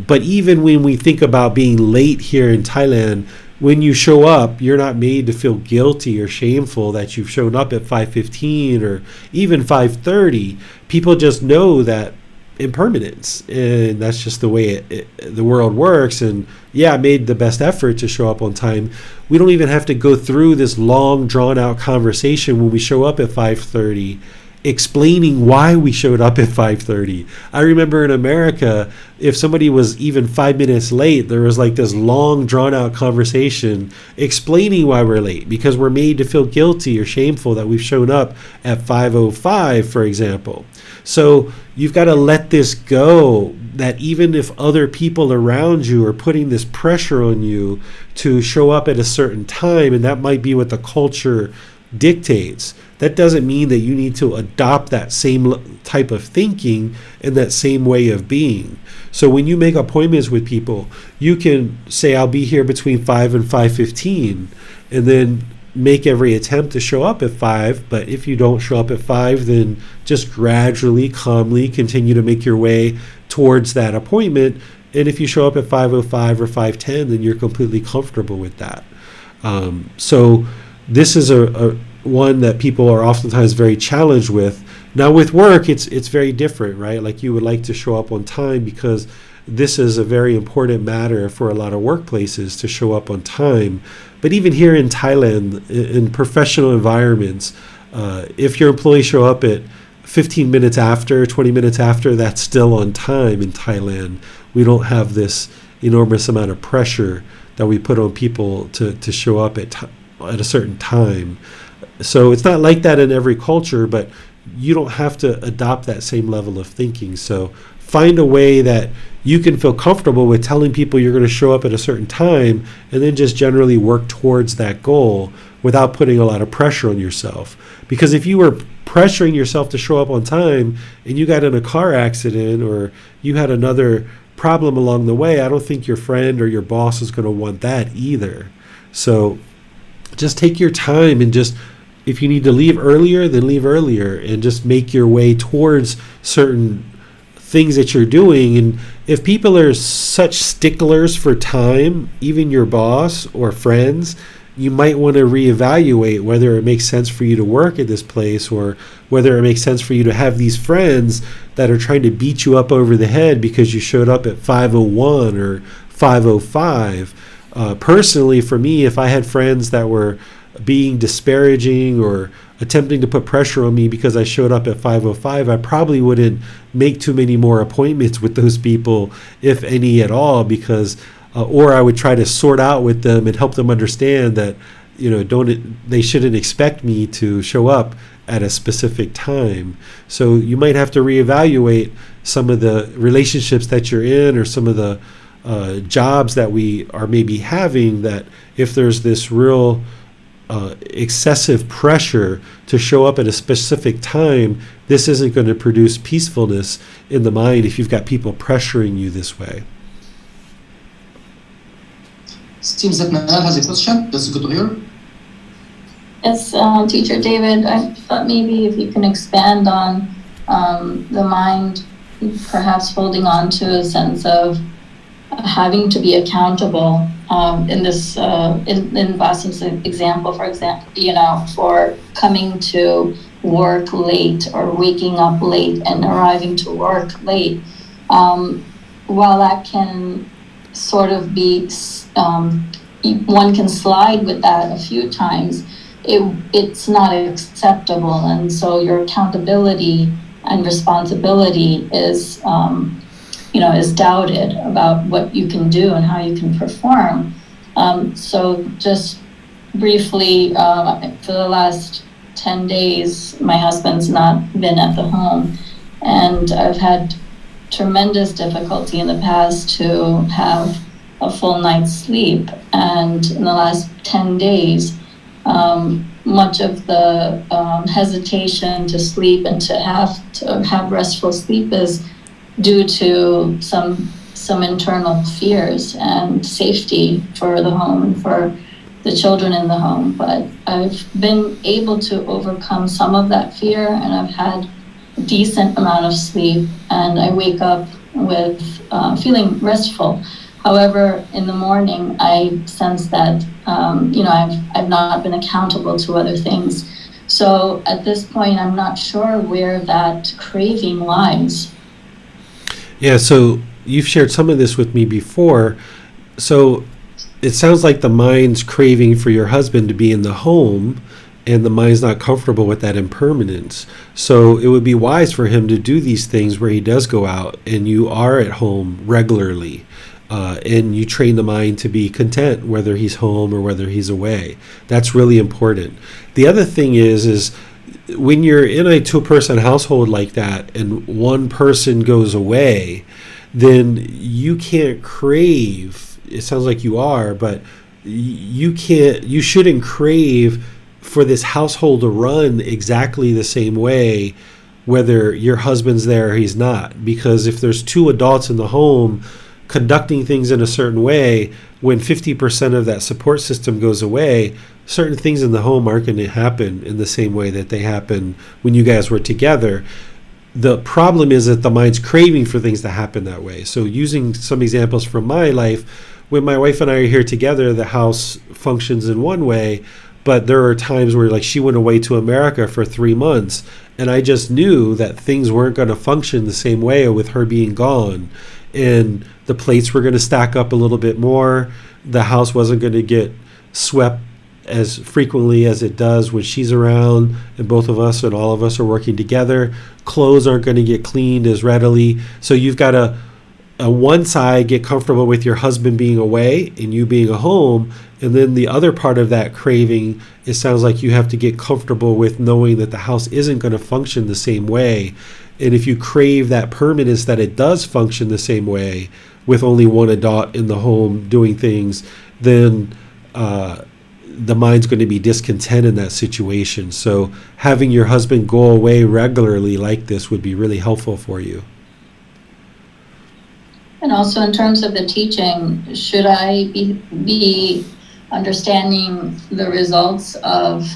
But even when we think about being late here in Thailand, when you show up, you're not made to feel guilty or shameful that you've shown up at 5:15 or even 5:30. People just know that impermanence, and that's just the way the world works. And yeah, I made the best effort to show up on time. We don't even have to go through this long, drawn-out conversation when we show up at 5:30, explaining why we showed up at 5:30. I remember in America, if somebody was even 5 minutes late, there was like this long drawn out conversation explaining why we're late, because we're made to feel guilty or shameful that we've shown up at 5:05, for example. So you've got to let this go, that even if other people around you are putting this pressure on you to show up at a certain time, and that might be what the culture dictates, that doesn't mean that you need to adopt that same type of thinking and that same way of being. So when you make appointments with people, you can say, I'll be here between 5 and 5:15, and then make every attempt to show up at 5. But if you don't show up at 5, then just gradually, calmly continue to make your way towards that appointment. And if you show up at 5:05 or 5:10, then you're completely comfortable with that. So this is a one that people are oftentimes very challenged with. Now with work, it's very different, right? Like you would like to show up on time because this is a very important matter for a lot of workplaces to show up on time. But even here in Thailand, in professional environments, if your employees show up at 15 minutes after, 20 minutes after, that's still on time in Thailand. We don't have this enormous amount of pressure that we put on people to show up at a certain time. So it's not like that in every culture, but you don't have to adopt that same level of thinking. So find a way that you can feel comfortable with telling people you're going to show up at a certain time, and then just generally work towards that goal without putting a lot of pressure on yourself. Because if you were pressuring yourself to show up on time and you got in a car accident or you had another problem along the way, I don't think your friend or your boss is going to want that either. So just take your time and just, if you need to leave earlier, then leave earlier and just make your way towards certain things that you're doing. And if people are such sticklers for time, even your boss or friends, you might want to reevaluate whether it makes sense for you to work at this place, or whether it makes sense for you to have these friends that are trying to beat you up over the head because you showed up at 5:01 or 5:05. Personally, for me, if I had friends that were being disparaging or attempting to put pressure on me because I showed up at 5:05, I probably wouldn't make too many more appointments with those people, if any at all, because or I would try to sort out with them and help them understand that they shouldn't expect me to show up at a specific time. So you might have to reevaluate some of the relationships that you're in, or some of the jobs that we are maybe having, that if there's this real excessive pressure to show up at a specific time, this isn't going to produce peacefulness in the mind if you've got people pressuring you this way. Seems that Manal has a question. That's good to hear. Yes, Teacher David, I thought maybe if you can expand on the mind perhaps holding on to a sense of having to be accountable in this, in Vasim's example, for example, for coming to work late or waking up late and arriving to work late. While that can sort of be, one can slide with that a few times, it's not acceptable. And so your accountability and responsibility is, is doubted about what you can do and how you can perform. So just briefly, for the last 10 days, my husband's not been at the home, and I've had tremendous difficulty in the past to have a full night's sleep. And in the last 10 days, much of the hesitation to sleep and to have restful sleep is due to some internal fears and safety for the home and for the children in the home. But I've been able to overcome some of that fear, and I've had a decent amount of sleep, and I wake up with feeling restful. However, in the morning, I sense that I've not been accountable to other things. So at this point, I'm not sure where that craving lies. Yeah, so you've shared some of this with me before. So it sounds like the mind's craving for your husband to be in the home, and the mind's not comfortable with that impermanence. So it would be wise for him to do these things where he does go out and you are at home regularly. And you train the mind to be content whether he's home or whether he's away. That's really important. The other thing is when you're in a two-person household like that and one person goes away, then you can't crave. It sounds like you are, but you shouldn't crave for this household to run exactly the same way whether your husband's there or he's not. Because if there's two adults in the home conducting things in a certain way, when 50% of that support system goes away, certain things in the home aren't going to happen in the same way that they happened when you guys were together. The problem is that the mind's craving for things to happen that way. So using some examples from my life, when my wife and I are here together, the house functions in one way, but there are times where, like, she went away to America for 3 months, and I just knew that things weren't going to function the same way with her being gone. And the plates were going to stack up a little bit more. The house wasn't going to get swept as frequently as it does when she's around and both of us and all of us are working together. Clothes aren't going to get cleaned as readily. So you've got to, on one side, get comfortable with your husband being away and you being at home. And then the other part of that craving, it sounds like you have to get comfortable with knowing that the house isn't going to function the same way. And if you crave that permanence that it does function the same way with only one adult in the home doing things, then the mind's going to be discontent in that situation. So having your husband go away regularly like this would be really helpful for you. And also in terms of the teaching, should I be understanding the results of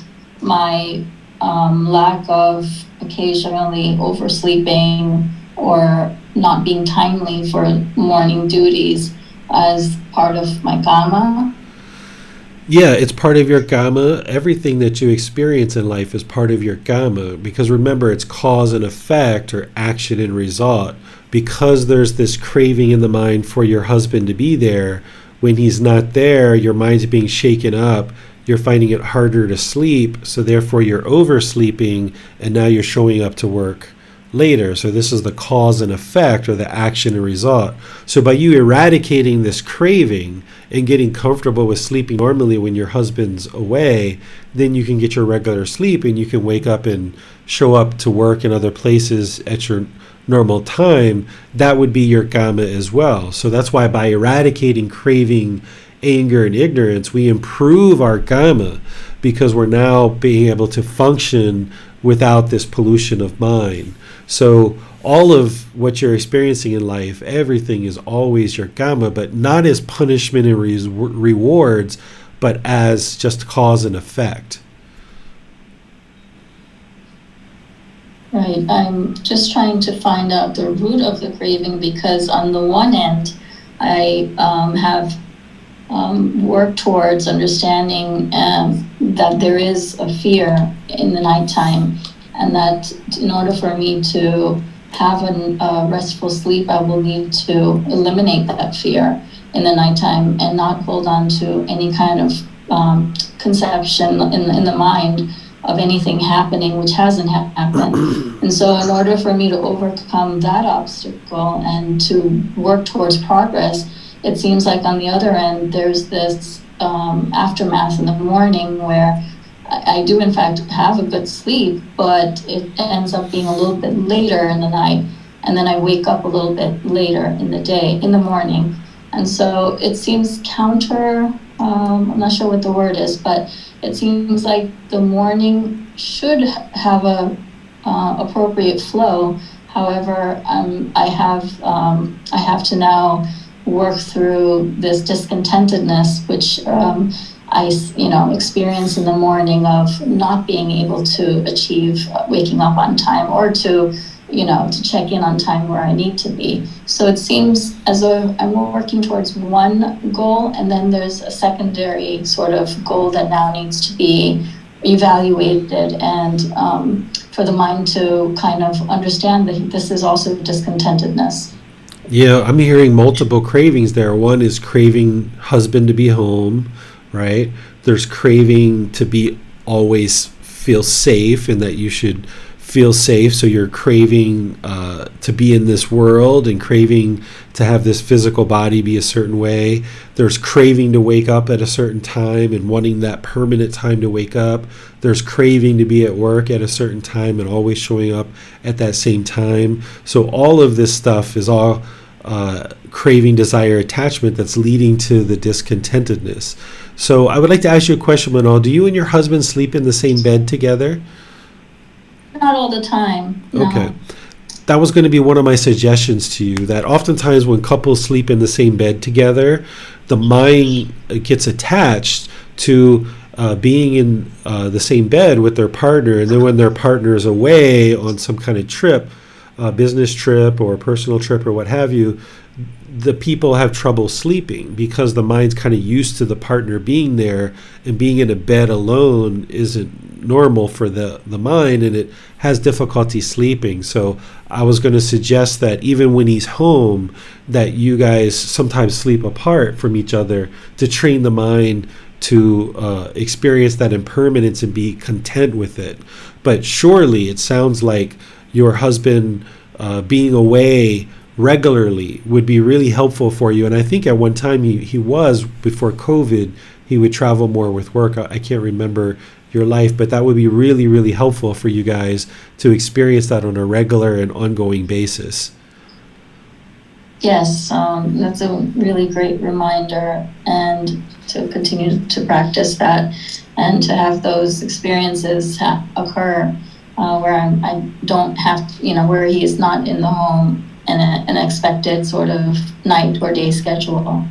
my lack of occasionally oversleeping or not being timely for morning duties as part of my karma? Yeah, it's part of your karma. Everything that you experience in life is part of your karma, because remember, it's cause and effect, or action and result. Because there's this craving in the mind for your husband to be there, when he's not there, your mind's being shaken up. You're finding it harder to sleep, so therefore you're oversleeping, and now you're showing up to work later. So this is the cause and effect, or the action and result. So by you eradicating this craving and getting comfortable with sleeping normally when your husband's away, then you can get your regular sleep and you can wake up and show up to work and other places at your normal time. That would be your gamma as well. So that's why by eradicating craving, anger, and ignorance, we improve our gamma, because we're now being able to function without this pollution of mind. So all of what you're experiencing in life, everything is always your gamma, but not as punishment and rewards, but as just cause and effect. Right. I'm just trying to find out the root of the craving, because on the one end, I have worked towards understanding that there is a fear in the nighttime, and that in order for me to have a restful sleep, I will need to eliminate that fear in the nighttime and not hold on to any kind of conception in the mind of anything happening which hasn't happened. And so in order for me to overcome that obstacle and to work towards progress, it seems like on the other end, there's this aftermath in the morning where I do in fact have a good sleep, but it ends up being a little bit later in the night. And then I wake up a little bit later in the morning. And so it seems counter, I'm not sure what the word is, but it seems like the morning should have a appropriate flow. However, I have to now work through this discontentedness, which I experience in the morning, of not being able to achieve waking up on time, or to check in on time where I need to be. So it seems as though I'm working towards one goal, and then there's a secondary sort of goal that now needs to be evaluated, and for the mind to kind of understand that this is also discontentedness. Yeah, I'm hearing multiple cravings there. One is craving husband to be home, right? There's craving to be always feel safe, and that you should feel safe. So you're craving to be in this world and craving to have this physical body be a certain way. There's craving to wake up at a certain time and wanting that permanent time to wake up. There's craving to be at work at a certain time and always showing up at that same time. So all of this stuff is all craving, desire, attachment that's leading to the discontentedness. So I would like to ask you a question, Manal. Do you and your husband sleep in the same bed together? Not all the time. No. Okay. That was going to be one of my suggestions to you, that oftentimes when couples sleep in the same bed together, the mind gets attached to being in the same bed with their partner, and then when their partner is away on some kind of trip, business trip or personal trip or what have you, the people have trouble sleeping because the mind's kind of used to the partner being there, and being in a bed alone isn't normal for the mind, and it has difficulty sleeping. So I was going to suggest that even when he's home, that you guys sometimes sleep apart from each other to train the mind to experience that impermanence and be content with it. But surely it sounds like your husband being away regularly would be really helpful for you. And I think at one time he was, before COVID, he would travel more with work. I can't remember your life, but that would be really, really helpful for you guys to experience that on a regular and ongoing basis. Yes, that's a really great reminder, and to continue to practice that and to have those experiences occur where I don't have, where he is not in the home in an expected sort of night or day schedule.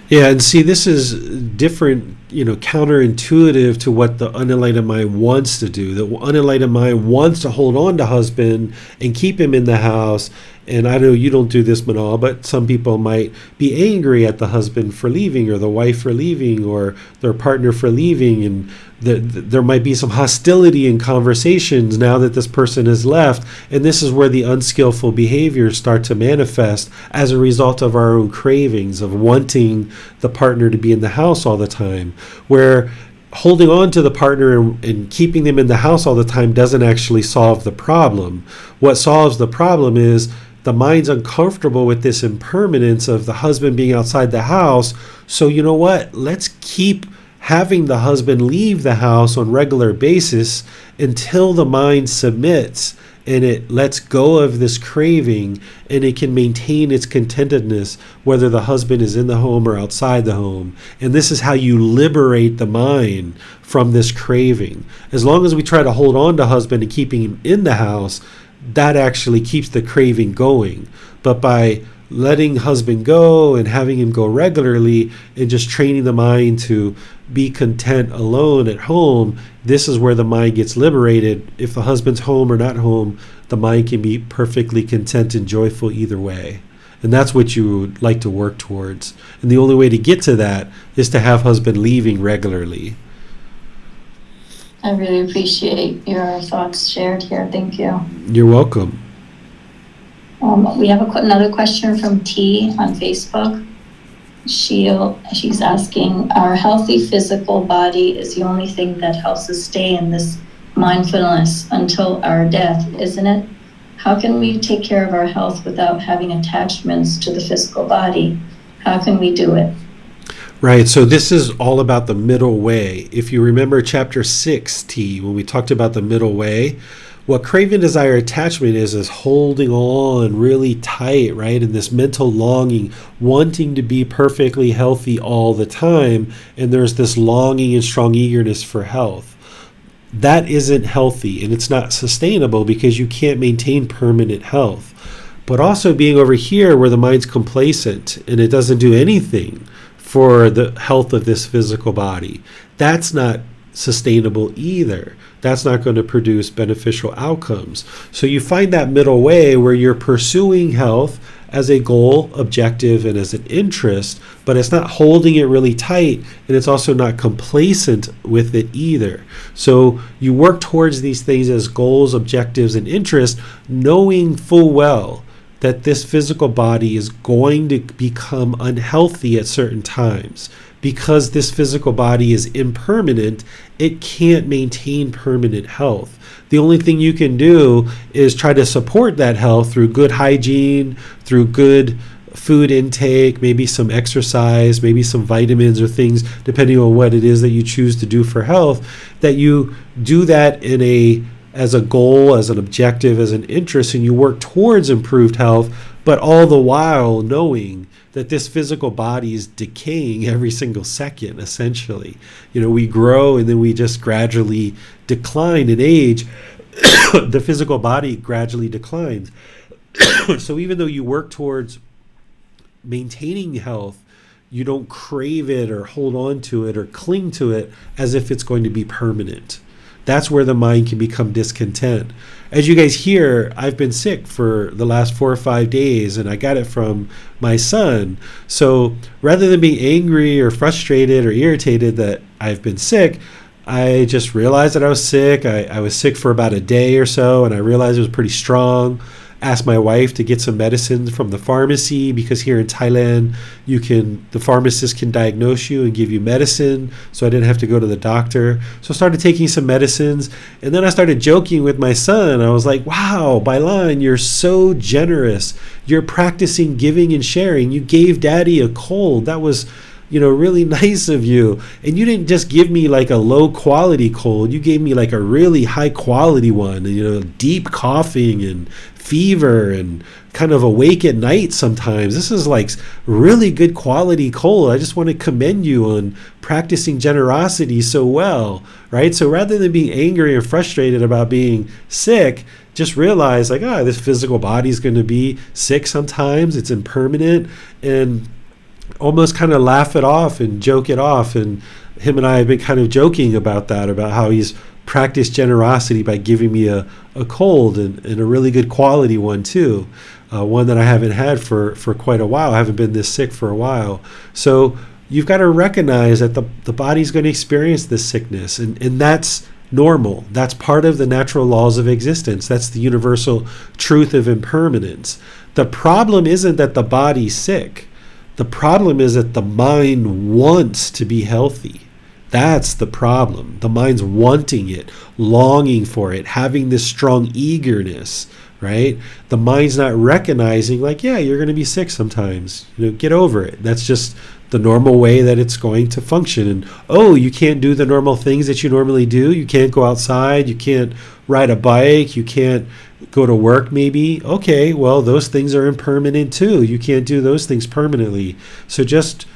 Yeah, and see, this is different, counterintuitive to what the unenlightened mind wants to do. The unenlightened mind wants to hold on to husband and keep him in the house. And I know you don't do this, Manal, but some people might be angry at the husband for leaving, or the wife for leaving, or their partner for leaving, and there might be some hostility in conversations now that this person has left. And this is where the unskillful behaviors start to manifest as a result of our own cravings of wanting the partner to be in the house all the time, where holding on to the partner and keeping them in the house all the time doesn't actually solve the problem. What solves the problem is the mind's uncomfortable with this impermanence of the husband being outside the house. So you know what? Let's keep having the husband leave the house on a regular basis until the mind submits and it lets go of this craving, and it can maintain its contentedness whether the husband is in the home or outside the home. And this is how you liberate the mind from this craving. As long as we try to hold on to husband and keeping him in the house, that actually keeps the craving going. But by letting husband go and having him go regularly and just training the mind to be content alone at home, this is where the mind gets liberated. If the husband's home or not home, the mind can be perfectly content and joyful either way. And that's what you would like to work towards. And the only way to get to that is to have husband leaving regularly. I really appreciate your thoughts shared here. Thank you. You're welcome. We have another question from T on Facebook. She's asking, our healthy physical body is the only thing that helps us stay in this mindfulness until our death, isn't it? How can we take care of our health without having attachments to the physical body? How can we do it? Right, so this is all about the middle way. If you remember chapter 6, T, when we talked about the middle way, what craving, desire, attachment is holding on really tight, right? And this mental longing, wanting to be perfectly healthy all the time. And there's this longing and strong eagerness for health. That isn't healthy, and it's not sustainable because you can't maintain permanent health. But also being over here where the mind's complacent and it doesn't do anything for the health of this physical body, that's not sustainable either. That's not going to produce beneficial outcomes. So you find that middle way where you're pursuing health as a goal, objective, and as an interest, but it's not holding it really tight, and it's also not complacent with it either. So you work towards these things as goals, objectives, and interests, knowing full well that this physical body is going to become unhealthy at certain times. Because this physical body is impermanent, it can't maintain permanent health. The only thing you can do is try to support that health through good hygiene, through good food intake, maybe some exercise, maybe some vitamins or things, depending on what it is that you choose to do for health, that you do that as a goal, as an objective, as an interest, and you work towards improved health, but all the while knowing that this physical body is decaying every single second, essentially. We grow and then we just gradually decline in age. The physical body gradually declines. So even though you work towards maintaining health, you don't crave it or hold on to it or cling to it as if it's going to be permanent. That's where the mind can become discontent. As you guys hear, I've been sick for the last 4 or 5 days, and I got it from my son. So rather than being angry or frustrated or irritated that I've been sick, I just realized that I was sick. I was sick for about a day or so, and I realized it was pretty strong. Asked my wife to get some medicine from the pharmacy, because here in Thailand, the pharmacist can diagnose you and give you medicine, so I didn't have to go to the doctor. So I started taking some medicines, and then I started joking with my son. I was like, wow, Bailan, you're so generous. You're practicing giving and sharing. You gave daddy a cold. That was really nice of you. And you didn't just give me like a low quality cold. You gave me like a really high quality one, deep coughing and fever and kind of awake at night sometimes. This is like really good quality cold. I just want to commend you on practicing generosity so well, right? So rather than being angry or frustrated about being sick, just realize like, this physical body is going to be sick sometimes. It's impermanent, and almost kind of laugh it off and joke it off. And him and I have been kind of joking about that, about how he's practiced generosity by giving me a cold, and a really good quality one too, one that I haven't had for quite a while. I haven't been this sick for a while. So you've got to recognize that the body's going to experience this sickness, and that's normal. That's part of the natural laws of existence. That's the universal truth of impermanence. The problem isn't that the body's sick. The problem is that the mind wants to be healthy. That's the problem. The mind's wanting it, longing for it, having this strong eagerness, right? The mind's not recognizing, like, yeah, you're going to be sick sometimes. Get over it. That's just the normal way that it's going to function. And, oh, you can't do the normal things that you normally do. You can't go outside. You can't ride a bike. You can't go to work maybe. Okay, well, those things are impermanent too. You can't do those things permanently. So just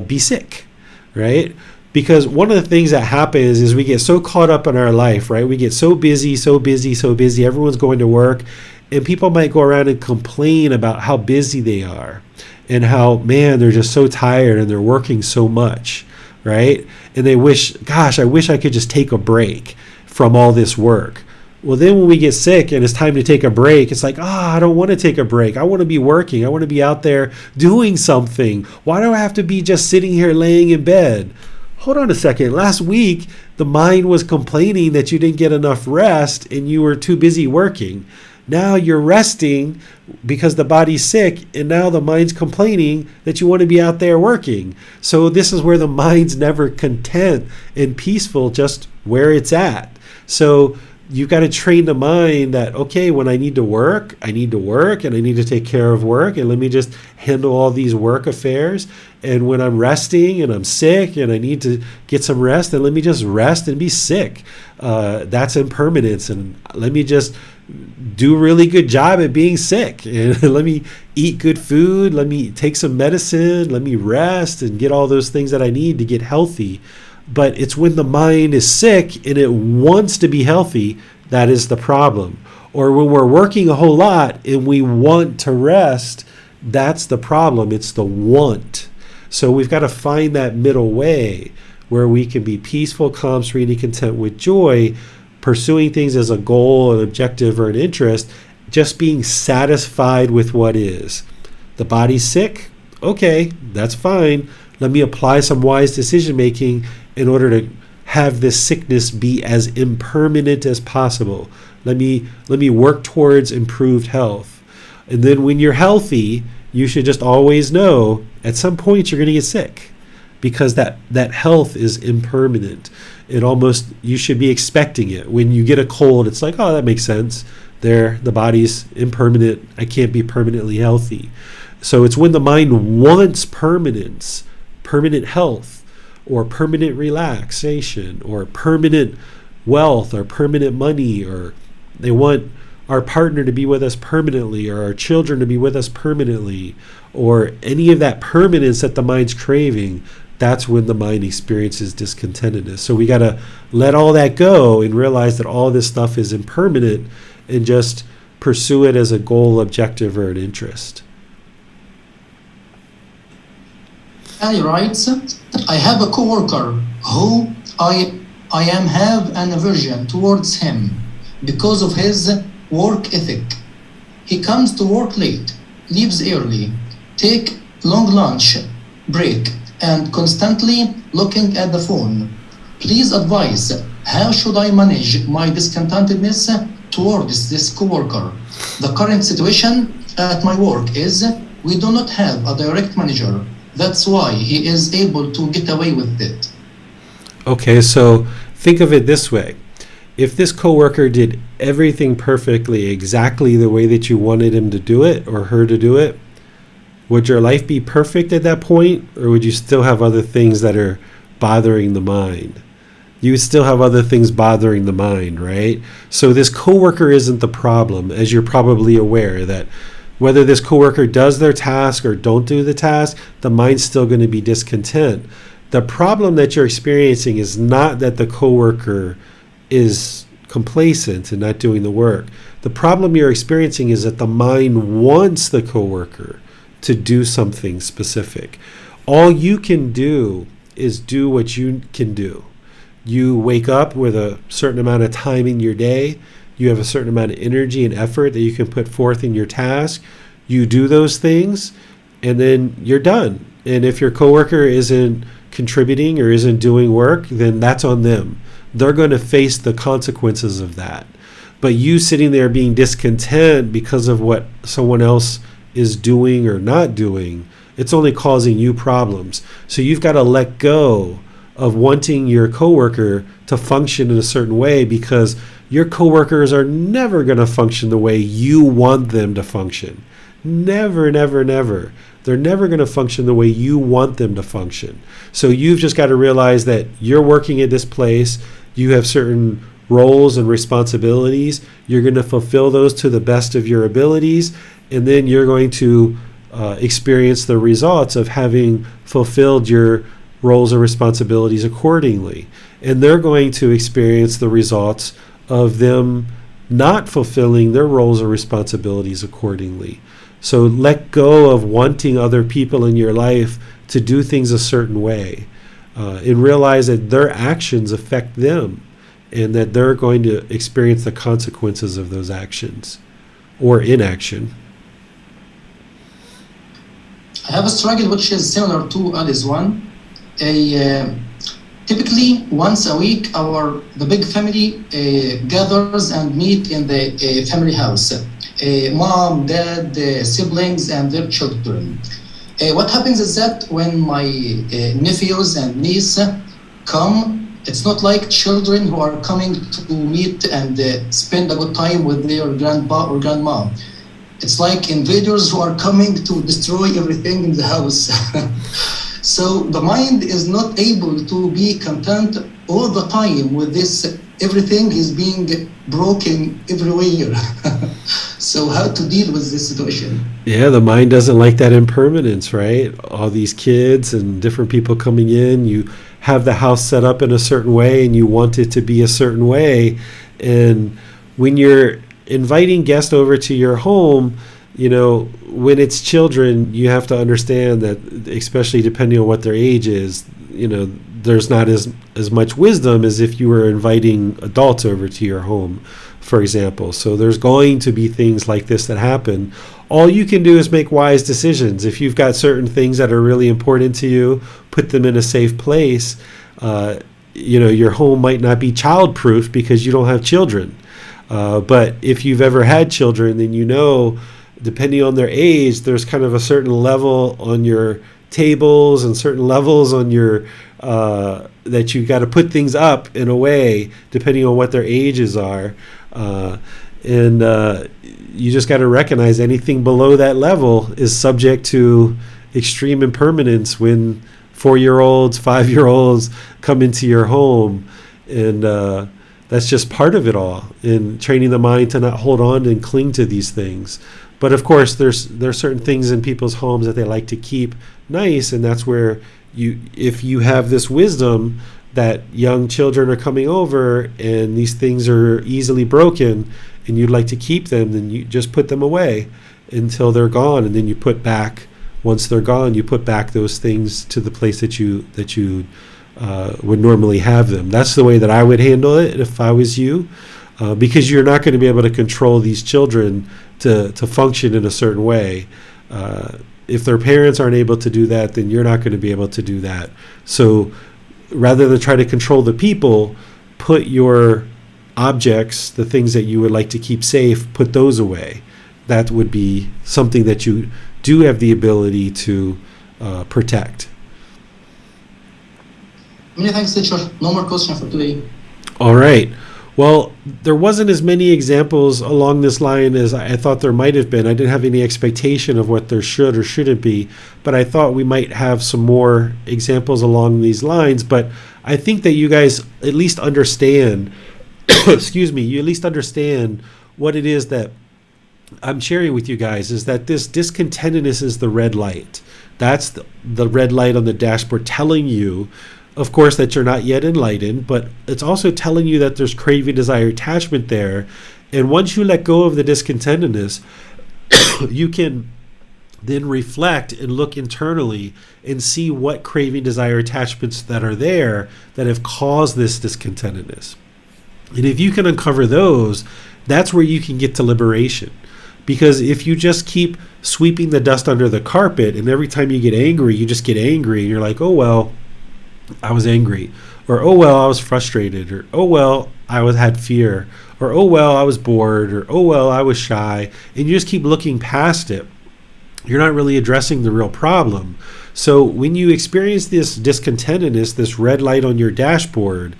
be sick, right? Because one of the things that happens is we get so caught up in our life, right? We get so busy. Everyone's going to work, and people might go around and complain about how busy they are and how, man, they're just so tired and they're working so much, right? And they wish, gosh, I wish I could just take a break from all this work. Well, then when we get sick and it's time to take a break, it's like, I don't want to take a break. I want to be working. I want to be out there doing something. Why do I have to be just sitting here laying in bed? Hold on a second. Last week, the mind was complaining that you didn't get enough rest and you were too busy working. Now you're resting because the body's sick, and now the mind's complaining that you want to be out there working. So this is where the mind's never content and peaceful, just where it's at. So you've got to train the mind that, okay, when I need to work, and I need to take care of work, and let me just handle all these work affairs. And when I'm resting and I'm sick and I need to get some rest, then let me just rest and be sick. That's impermanence. And let me just do a really good job at being sick. And let me eat good food. Let me take some medicine. Let me rest and get all those things that I need to get healthy. But it's when the mind is sick and it wants to be healthy, that is the problem. Or when we're working a whole lot and we want to rest, that's the problem. It's the want. So we've got to find that middle way where we can be peaceful, calm, serene, and content with joy, pursuing things as a goal, an objective, or an interest, just being satisfied with what is. The body's sick? Okay, that's fine. Let me apply some wise decision making in order to have this sickness be as impermanent as possible. Let me work towards improved health. And then when you're healthy, you should just always know at some point you're going to get sick, because that health is impermanent. You should be expecting it. When you get a cold, it's like, oh, that makes sense. The body's impermanent. I can't be permanently healthy. So it's when the mind wants permanence, permanent health, or permanent relaxation, or permanent wealth, or permanent money, or they want our partner to be with us permanently, or our children to be with us permanently, or any of that permanence that the mind's craving. That's when the mind experiences discontentedness. So we got to let all that go and realize that all this stuff is impermanent, and just pursue it as a goal, objective, or an interest. Ali writes, I have a coworker who I have an aversion towards him because of his work ethic. He comes to work late, leaves early, take long lunch break, and constantly looking at the phone. Please advise, how should I manage my discontentedness towards this coworker? The current situation at my work is we do not have a direct manager. That's why he is able to get away with it. Okay, so think of it this way. If this coworker did everything perfectly, exactly the way that you wanted him to do it or her to do it, would your life be perfect at that point, or would you still have other things that are bothering the mind? You would still have other things bothering the mind, right? So this coworker isn't the problem, as you're probably aware that whether this coworker does their task or don't do the task, the mind's still going to be discontent. The problem that you're experiencing is not that the coworker is complacent and not doing the work. The problem you're experiencing is that the mind wants the coworker to do something specific. All you can do is do what you can do. You wake up with a certain amount of time in your day. You have a certain amount of energy and effort that you can put forth in your task. You do those things, and then you're done. And if your coworker isn't contributing or isn't doing work, then that's on them. They're going to face the consequences of that. But you sitting there being discontent because of what someone else is doing or not doing, it's only causing you problems. So you've got to let go of wanting your coworker to function in a certain way, because your coworkers are never going to function the way you want them to function. Never, never, never. They're never going to function the way you want them to function. So you've just got to realize that you're working at this place. You have certain roles and responsibilities. You're going to fulfill those to the best of your abilities, and then you're going to experience the results of having fulfilled your roles and responsibilities accordingly. And they're going to experience the results of them not fulfilling their roles or responsibilities accordingly. So let go of wanting other people in your life to do things a certain way, and realize that their actions affect them, and that they're going to experience the consequences of those actions or inaction. I have a struggle which is similar to Ali's one. Typically, once a week, the big family gathers and meet in the family house. Mom, dad, siblings, and their children. What happens is that when my nephews and niece come, it's not like children who are coming to meet and spend a good time with their grandpa or grandma. It's like invaders who are coming to destroy everything in the house. So the mind is not able to be content all the time with this. Everything is being broken everywhere. So how to deal with this situation? Yeah, the mind doesn't like that impermanence, right? All these kids and different people coming in. You have the house set up in a certain way and you want it to be a certain way. And when you're inviting guests over to your home, when it's children, you have to understand that, especially depending on what their age is, there's not as much wisdom as if you were inviting adults over to your home, for example. So there's going to be things like this that happen. All you can do is make wise decisions. If you've got certain things that are really important to you, put them in a safe place. Your home might not be child-proof because you don't have children. But if you've ever had children, then depending on their age, there's kind of a certain level on your tables and certain levels on your that you got to put things up in a way depending on what their ages are, and you just got to recognize anything below that level is subject to extreme impermanence when 4-year-olds, 5-year-olds come into your home, and that's just part of it all in training the mind to not hold on and cling to these things. But of course, there's certain things in people's homes that they like to keep nice, and that's where if you have this wisdom that young children are coming over and these things are easily broken and you'd like to keep them, then you just put them away until they're gone, and then once they're gone, you put back those things to the place that you would normally have them. That's the way that I would handle it if I was you, because you're not going to be able to control these children to function in a certain way. If their parents aren't able to do that, then you're not going to be able to do that. So rather than try to control the people, put your objects, the things that you would like to keep safe, put those away. That would be something that you do have the ability to protect. Many thanks, teacher. No more question for today. All right. Well, there wasn't as many examples along this line as I thought there might have been. I didn't have any expectation of what there should or shouldn't be, but I thought we might have some more examples along these lines. But I think that you guys at least understand, you at least understand what it is that I'm sharing with you guys, is that this discontentedness is the red light. That's the red light on the dashboard telling you, of course, that you're not yet enlightened, but it's also telling you that there's craving, desire, attachment there. And once you let go of the discontentedness, you can then reflect and look internally and see what craving, desire, attachments that are there that have caused this discontentedness. And if you can uncover those, that's where you can get to liberation. Because if you just keep sweeping the dust under the carpet, and every time you get angry, you just get angry, and you're like, oh, well, I was angry, or oh well, I was frustrated, or oh well, I had fear, or oh well, I was bored, or oh well, I was shy, and you just keep looking past it. You're not really addressing the real problem. So when you experience this discontentedness, this red light on your dashboard,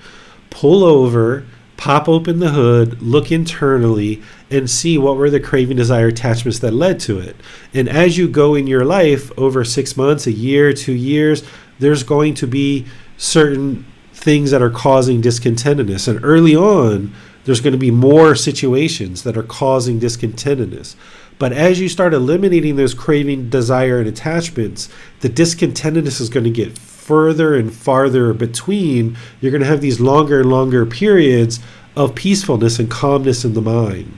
pull over, pop open the hood, look internally, and see what were the craving, desire, attachments that led to it. And as you go in your life over 6 months, a year, 2 years, there's going to be certain things that are causing discontentedness. And early on, there's going to be more situations that are causing discontentedness. But as you start eliminating those craving, desire, and attachments, the discontentedness is going to get further and farther between. You're going to have these longer and longer periods of peacefulness and calmness in the mind.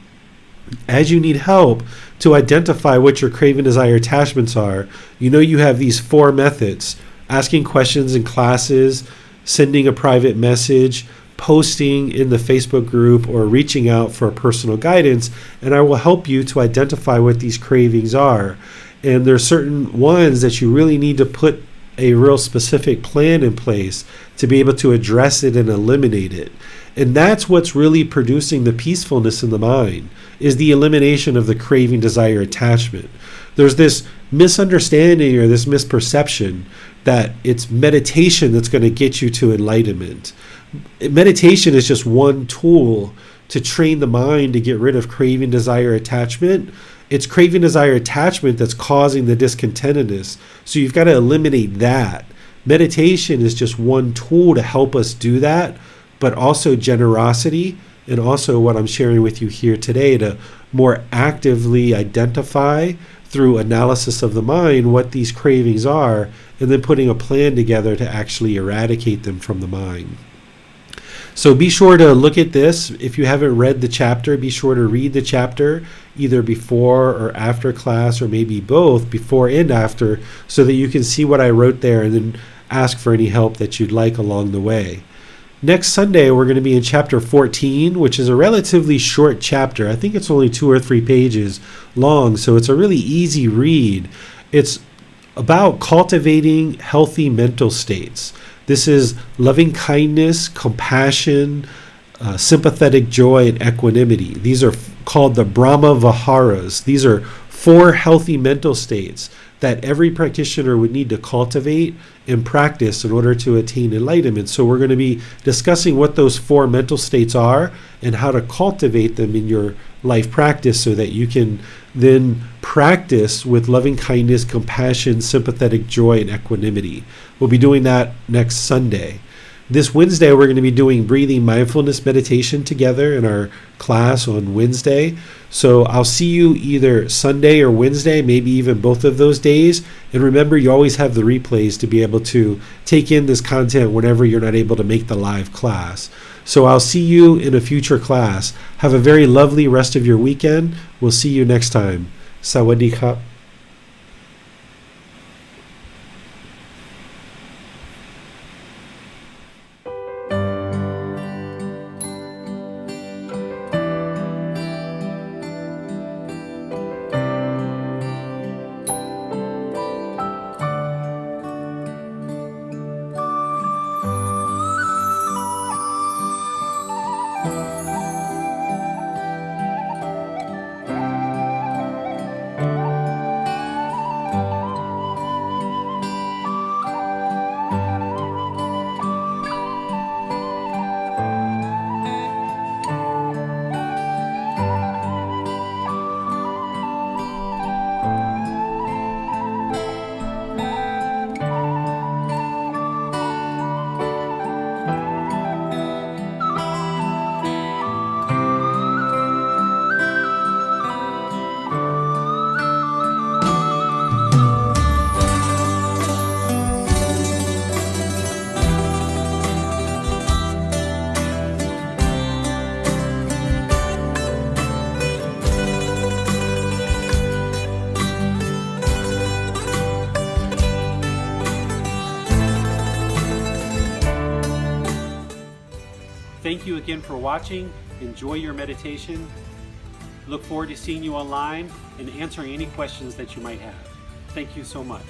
As you need help to identify what your craving, desire, attachments are, you have these 4 methods: asking questions in classes, sending a private message, posting in the Facebook group, or reaching out for personal guidance, and I will help you to identify what these cravings are. And there's certain ones that you really need to put a real specific plan in place to be able to address it and eliminate it. And that's what's really producing the peacefulness in the mind, is the elimination of the craving, desire, attachment. There's this misunderstanding or this misperception that it's meditation that's going to get you to enlightenment. Meditation is just one tool to train the mind to get rid of craving, desire, attachment. It's craving, desire, attachment that's causing the discontentedness. So you've got to eliminate that. Meditation is just one tool to help us do that, but also generosity, and also what I'm sharing with you here today to more actively identify through analysis of the mind what these cravings are, and then putting a plan together to actually eradicate them from the mind. So be sure to look at this. If you haven't read the chapter, be sure to read the chapter either before or after class, or maybe both, before and after, so that you can see what I wrote there and then ask for any help that you'd like along the way. Next Sunday, we're going to be in chapter 14, which is a relatively short chapter. I think it's only 2 or 3 pages long, so it's a really easy read. It's about cultivating healthy mental states. This is loving kindness, compassion, sympathetic joy, and equanimity. These are called the Brahma Viharas. These are 4 healthy mental states that every practitioner would need to cultivate and practice in order to attain enlightenment. So we're going to be discussing what those 4 mental states are and how to cultivate them in your life practice so that you can then practice with loving kindness, compassion, sympathetic joy, and equanimity. We'll be doing that next Sunday. This Wednesday, we're going to be doing breathing mindfulness meditation together in our class on Wednesday. So I'll see you either Sunday or Wednesday, maybe even both of those days. And remember, you always have the replays to be able to take in this content whenever you're not able to make the live class. So I'll see you in a future class. Have a very lovely rest of your weekend. We'll see you next time. Sawadee ka. Thank you again for watching. Enjoy your meditation. Look forward to seeing you online and answering any questions that you might have. Thank you so much.